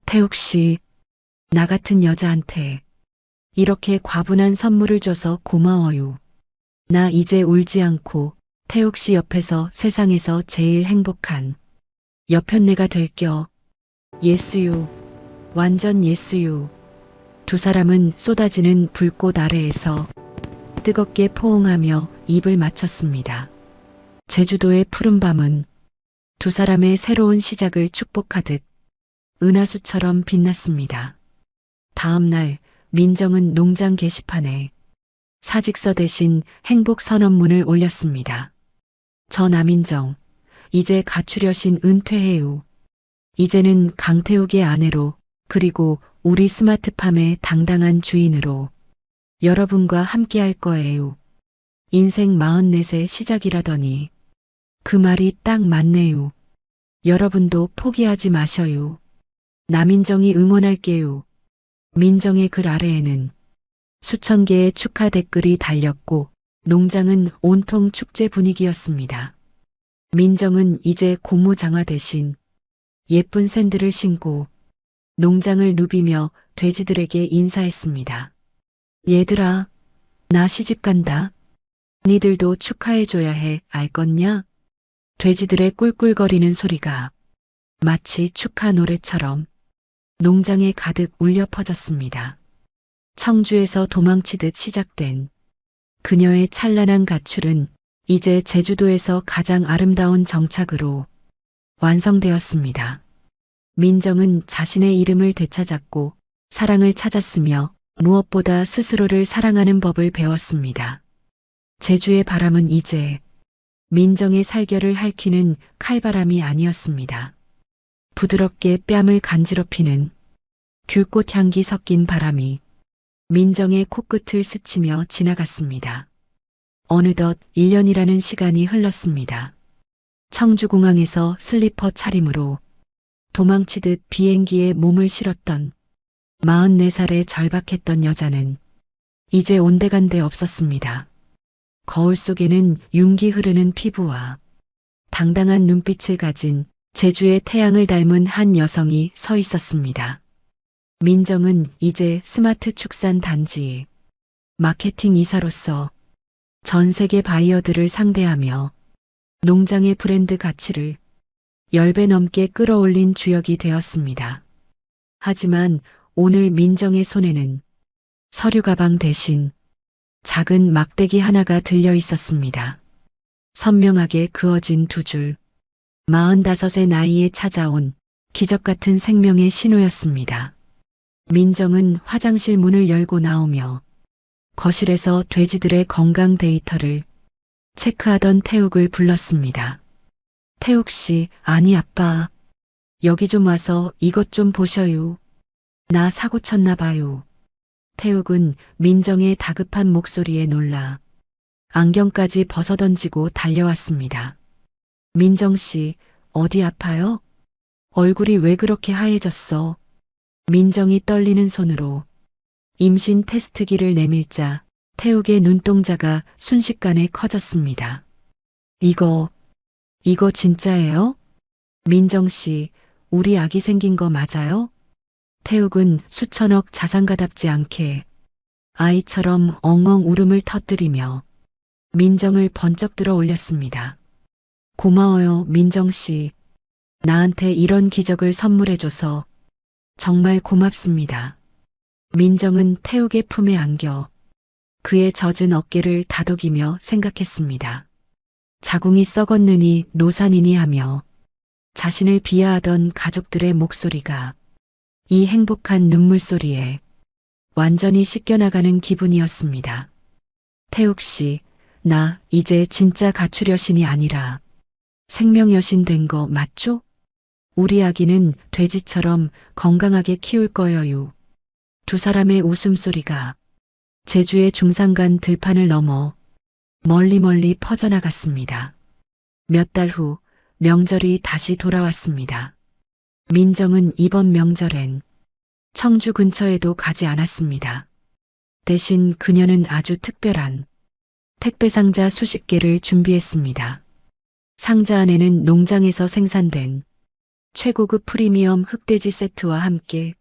태욱 씨, 나 같은 여자한테 이렇게 과분한 선물을 줘서 고마워요. 나 이제 울지 않고 태욱 씨 옆에서 세상에서 제일 행복한 여편네가 될겨. 예스유, 완전 예스유. 두 사람은 쏟아지는 불꽃 아래에서 뜨겁게 포옹하며 입을 맞췄습니다. 제주도의 푸른 밤은 두 사람의 새로운 시작을 축복하듯 은하수처럼 빛났습니다. 다음 날 민정은 농장 게시판에 사직서 대신 행복 선언문을 올렸습니다. 저 남인정, 이제 가출여신 은퇴해요. 이제는 강태욱의 아내로 그리고 우리 스마트팜의 당당한 주인으로 여러분과 함께할 거예요. 인생 44세 시작이라더니 그 말이 딱 맞네요. 여러분도 포기하지 마셔요. 남인정이 응원할게요. 민정의 글 아래에는 수천 개의 축하 댓글이 달렸고 농장은 온통 축제 분위기였습니다. 민정은 이제 고무장화 대신 예쁜 샌들을 신고 농장을 누비며 돼지들에게 인사했습니다. 얘들아, 나 시집 간다. 니들도 축하해줘야 해, 알겠냐? 돼지들의 꿀꿀거리는 소리가 마치 축하 노래처럼 농장에 가득 울려 퍼졌습니다. 청주에서 도망치듯 시작된 그녀의 찬란한 가출은 이제 제주도에서 가장 아름다운 정착으로 완성되었습니다. 민정은 자신의 이름을 되찾았고 사랑을 찾았으며 무엇보다 스스로를 사랑하는 법을 배웠습니다. 제주의 바람은 이제 민정의 살결을 핥히는 칼바람이 아니었습니다. 부드럽게 뺨을 간지럽히는 귤꽃 향기 섞인 바람이 민정의 코끝을 스치며 지나갔습니다. 어느덧 1년이라는 시간이 흘렀습니다. 청주공항에서 슬리퍼 차림으로 도망치듯 비행기에 몸을 실었던 44살의 절박했던 여자는 이제 온데간데 없었습니다. 거울 속에는 윤기 흐르는 피부와 당당한 눈빛을 가진 제주의 태양을 닮은 한 여성이 서 있었습니다. 민정은 이제 스마트 축산 단지의 마케팅 이사로서 전 세계 바이어들을 상대하며 농장의 브랜드 가치를 10배 넘게 끌어올린 주역이 되었습니다. 하지만 오늘 민정의 손에는 서류 가방 대신 작은 막대기 하나가 들려 있었습니다. 선명하게 그어진 두 줄. 45의 나이에 찾아온 기적 같은 생명의 신호였습니다. 민정은 화장실 문을 열고 나오며 거실에서 돼지들의 건강 데이터를 체크하던 태욱을 불렀습니다. 태욱 씨, 아니 아빠. 여기 좀 와서 이것 좀 보셔요. 나 사고 쳤나 봐요. 태욱은 민정의 다급한 목소리에 놀라 안경까지 벗어던지고 달려왔습니다. 민정 씨, 어디 아파요? 얼굴이 왜 그렇게 하얘졌어? 민정이 떨리는 손으로 임신 테스트기를 내밀자 태욱의 눈동자가 순식간에 커졌습니다. 이거 진짜예요? 민정 씨, 우리 아기 생긴 거 맞아요? 태욱은 수천억 자산가답지 않게 아이처럼 엉엉 울음을 터뜨리며 민정을 번쩍 들어 올렸습니다. 고마워요, 민정 씨. 나한테 이런 기적을 선물해줘서 정말 고맙습니다. 민정은 태욱의 품에 안겨 그의 젖은 어깨를 다독이며 생각했습니다. 자궁이 썩었느니 노산이니 하며 자신을 비하하던 가족들의 목소리가 이 행복한 눈물소리에 완전히 씻겨나가는 기분이었습니다. 태욱 씨, 나 이제 진짜 가출여신이 아니라 생명여신 된 거 맞죠? 우리 아기는 돼지처럼 건강하게 키울 거예요. 두 사람의 웃음소리가 제주의 중산간 들판을 넘어 멀리 퍼져나갔습니다. 몇 달 후 명절이 다시 돌아왔습니다. 민정은 이번 명절엔 청주 근처에도 가지 않았습니다. 대신 그녀는 아주 특별한 택배 상자 수십 개를 준비했습니다. 상자 안에는 농장에서 생산된 최고급 프리미엄 흑돼지 세트와 함께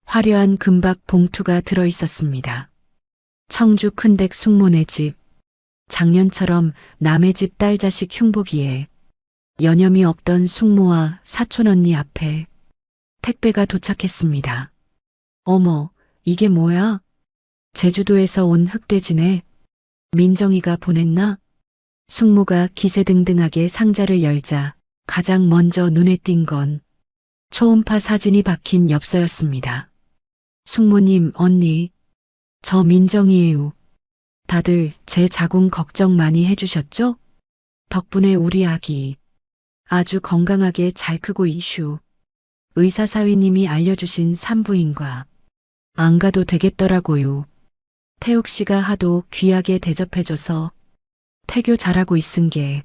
화려한 금박 봉투가 들어 있었습니다. 청주 큰댁 숙모네 집, 작년처럼 남의 집 딸 자식 흉보기에 여념이 없던 숙모와 사촌 언니 앞에 택배가 도착했습니다. 어머, 이게 뭐야? 제주도에서 온 흑돼지네. 민정이가 보냈나? 숙모가 기세등등하게 상자를 열자 가장 먼저 눈에 띈 건 초음파 사진이 박힌 엽서였습니다. 숙모님, 언니, 저 민정이에요. 다들 제 자궁 걱정 많이 해주셨죠? 덕분에 우리 아기 아주 건강하게 잘 크고 이슈. 의사사위님이 알려주신 산부인과 안 가도 되겠더라고요. 태욱 씨가 하도 귀하게 대접해줘서 태교 잘하고 있은 게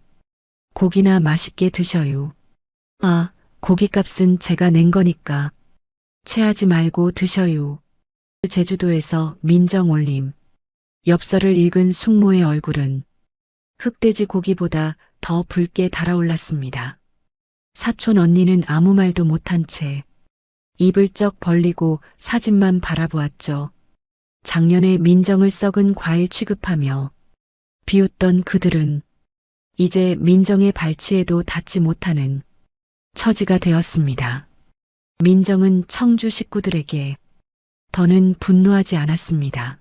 고기나 맛있게 드셔요. 아, 고깃값은 제가 낸 거니까 체하지 말고 드셔요. 제주도에서 민정 올림. 엽서를 읽은 숙모의 얼굴은 흑돼지 고기보다 더 붉게 달아올랐습니다. 사촌 언니는 아무 말도 못한 채 입을 쩍 벌리고 사진만 바라보았죠. 작년에 민정을 썩은 과일 취급하며 비웃던 그들은 이제 민정의 발치에도 닿지 못하는 처지가 되었습니다. 민정은 청주 식구들에게 더는 분노하지 않았습니다.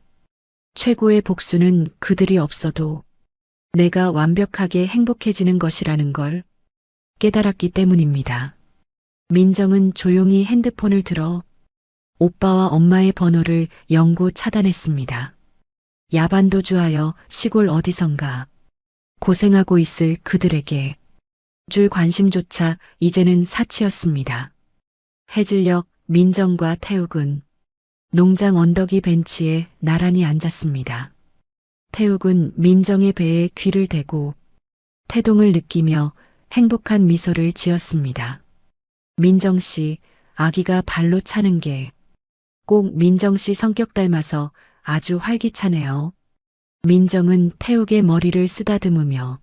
최고의 복수는 그들이 없어도 내가 완벽하게 행복해지는 것이라는 걸 깨달았기 때문입니다. 민정은 조용히 핸드폰을 들어 오빠와 엄마의 번호를 영구 차단했습니다. 야반도주하여 시골 어디선가 고생하고 있을 그들에게 줄 관심조차 이제는 사치였습니다. 해질녘 민정과 태욱은 농장 언덕이 벤치에 나란히 앉았습니다. 태욱은 민정의 배에 귀를 대고 태동을 느끼며 행복한 미소를 지었습니다. 민정 씨, 아기가 발로 차는 게 꼭 민정 씨 성격 닮아서 아주 활기차네요. 민정은 태욱의 머리를 쓰다듬으며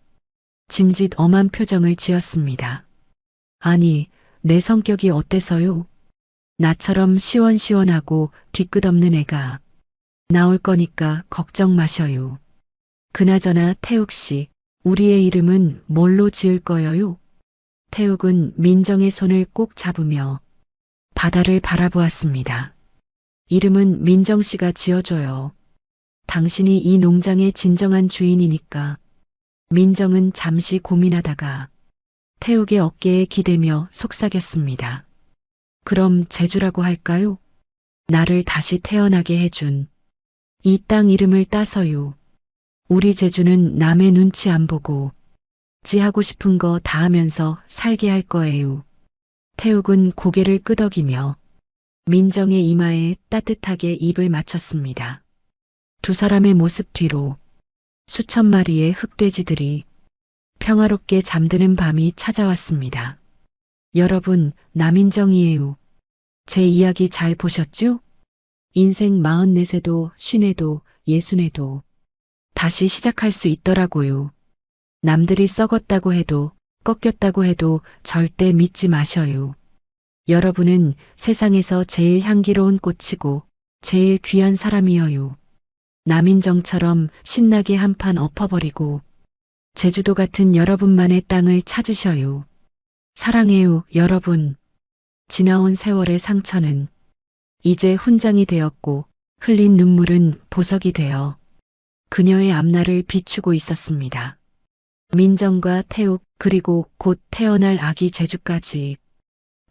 짐짓 엄한 표정을 지었습니다. 아니, 내 성격이 어때서요? 나처럼 시원시원하고 뒤끝없는 애가 나올 거니까 걱정 마셔요. 그나저나 태욱 씨, 우리의 이름은 뭘로 지을 거예요? 태욱은 민정의 손을 꼭 잡으며 바다를 바라보았습니다. 이름은 민정 씨가 지어줘요. 당신이 이 농장의 진정한 주인이니까. 민정은 잠시 고민하다가 태욱의 어깨에 기대며 속삭였습니다. 그럼 제주라고 할까요? 나를 다시 태어나게 해준 이 땅 이름을 따서요. 우리 제주는 남의 눈치 안 보고 지 하고 싶은 거 다 하면서 살게 할 거예요. 태욱은 고개를 끄덕이며 민정의 이마에 따뜻하게 입을 맞췄습니다. 두 사람의 모습 뒤로 수천 마리의 흑돼지들이 평화롭게 잠드는 밤이 찾아왔습니다. 여러분, 남인정이에요. 제 이야기 잘 보셨죠? 인생 44세도 50에도 60에도 다시 시작할 수 있더라고요. 남들이 썩었다고 해도 꺾였다고 해도 절대 믿지 마셔요. 여러분은 세상에서 제일 향기로운 꽃이고 제일 귀한 사람이어요. 남인정처럼 신나게 한판 엎어버리고 제주도 같은 여러분만의 땅을 찾으셔요. 사랑해요, 여러분. 지나온 세월의 상처는 이제 훈장이 되었고 흘린 눈물은 보석이 되어 그녀의 앞날을 비추고 있었습니다. 민정과 태욱 그리고 곧 태어날 아기 제주까지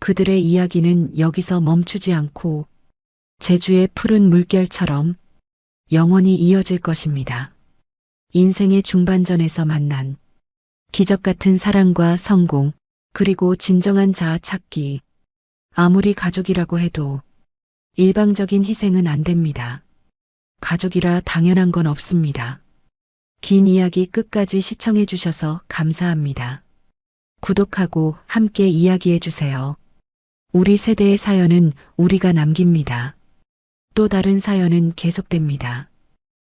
그들의 이야기는 여기서 멈추지 않고 제주의 푸른 물결처럼 영원히 이어질 것입니다. 인생의 중반전에서 만난 기적 같은 사랑과 성공, 그리고 진정한 자아 찾기. 아무리 가족이라고 해도 일방적인 희생은 안 됩니다. 가족이라 당연한 건 없습니다. 긴 이야기 끝까지 시청해 주셔서 감사합니다. 구독하고 함께 이야기해 주세요. 우리 세대의 사연은 우리가 남깁니다. 또 다른 사연은 계속됩니다.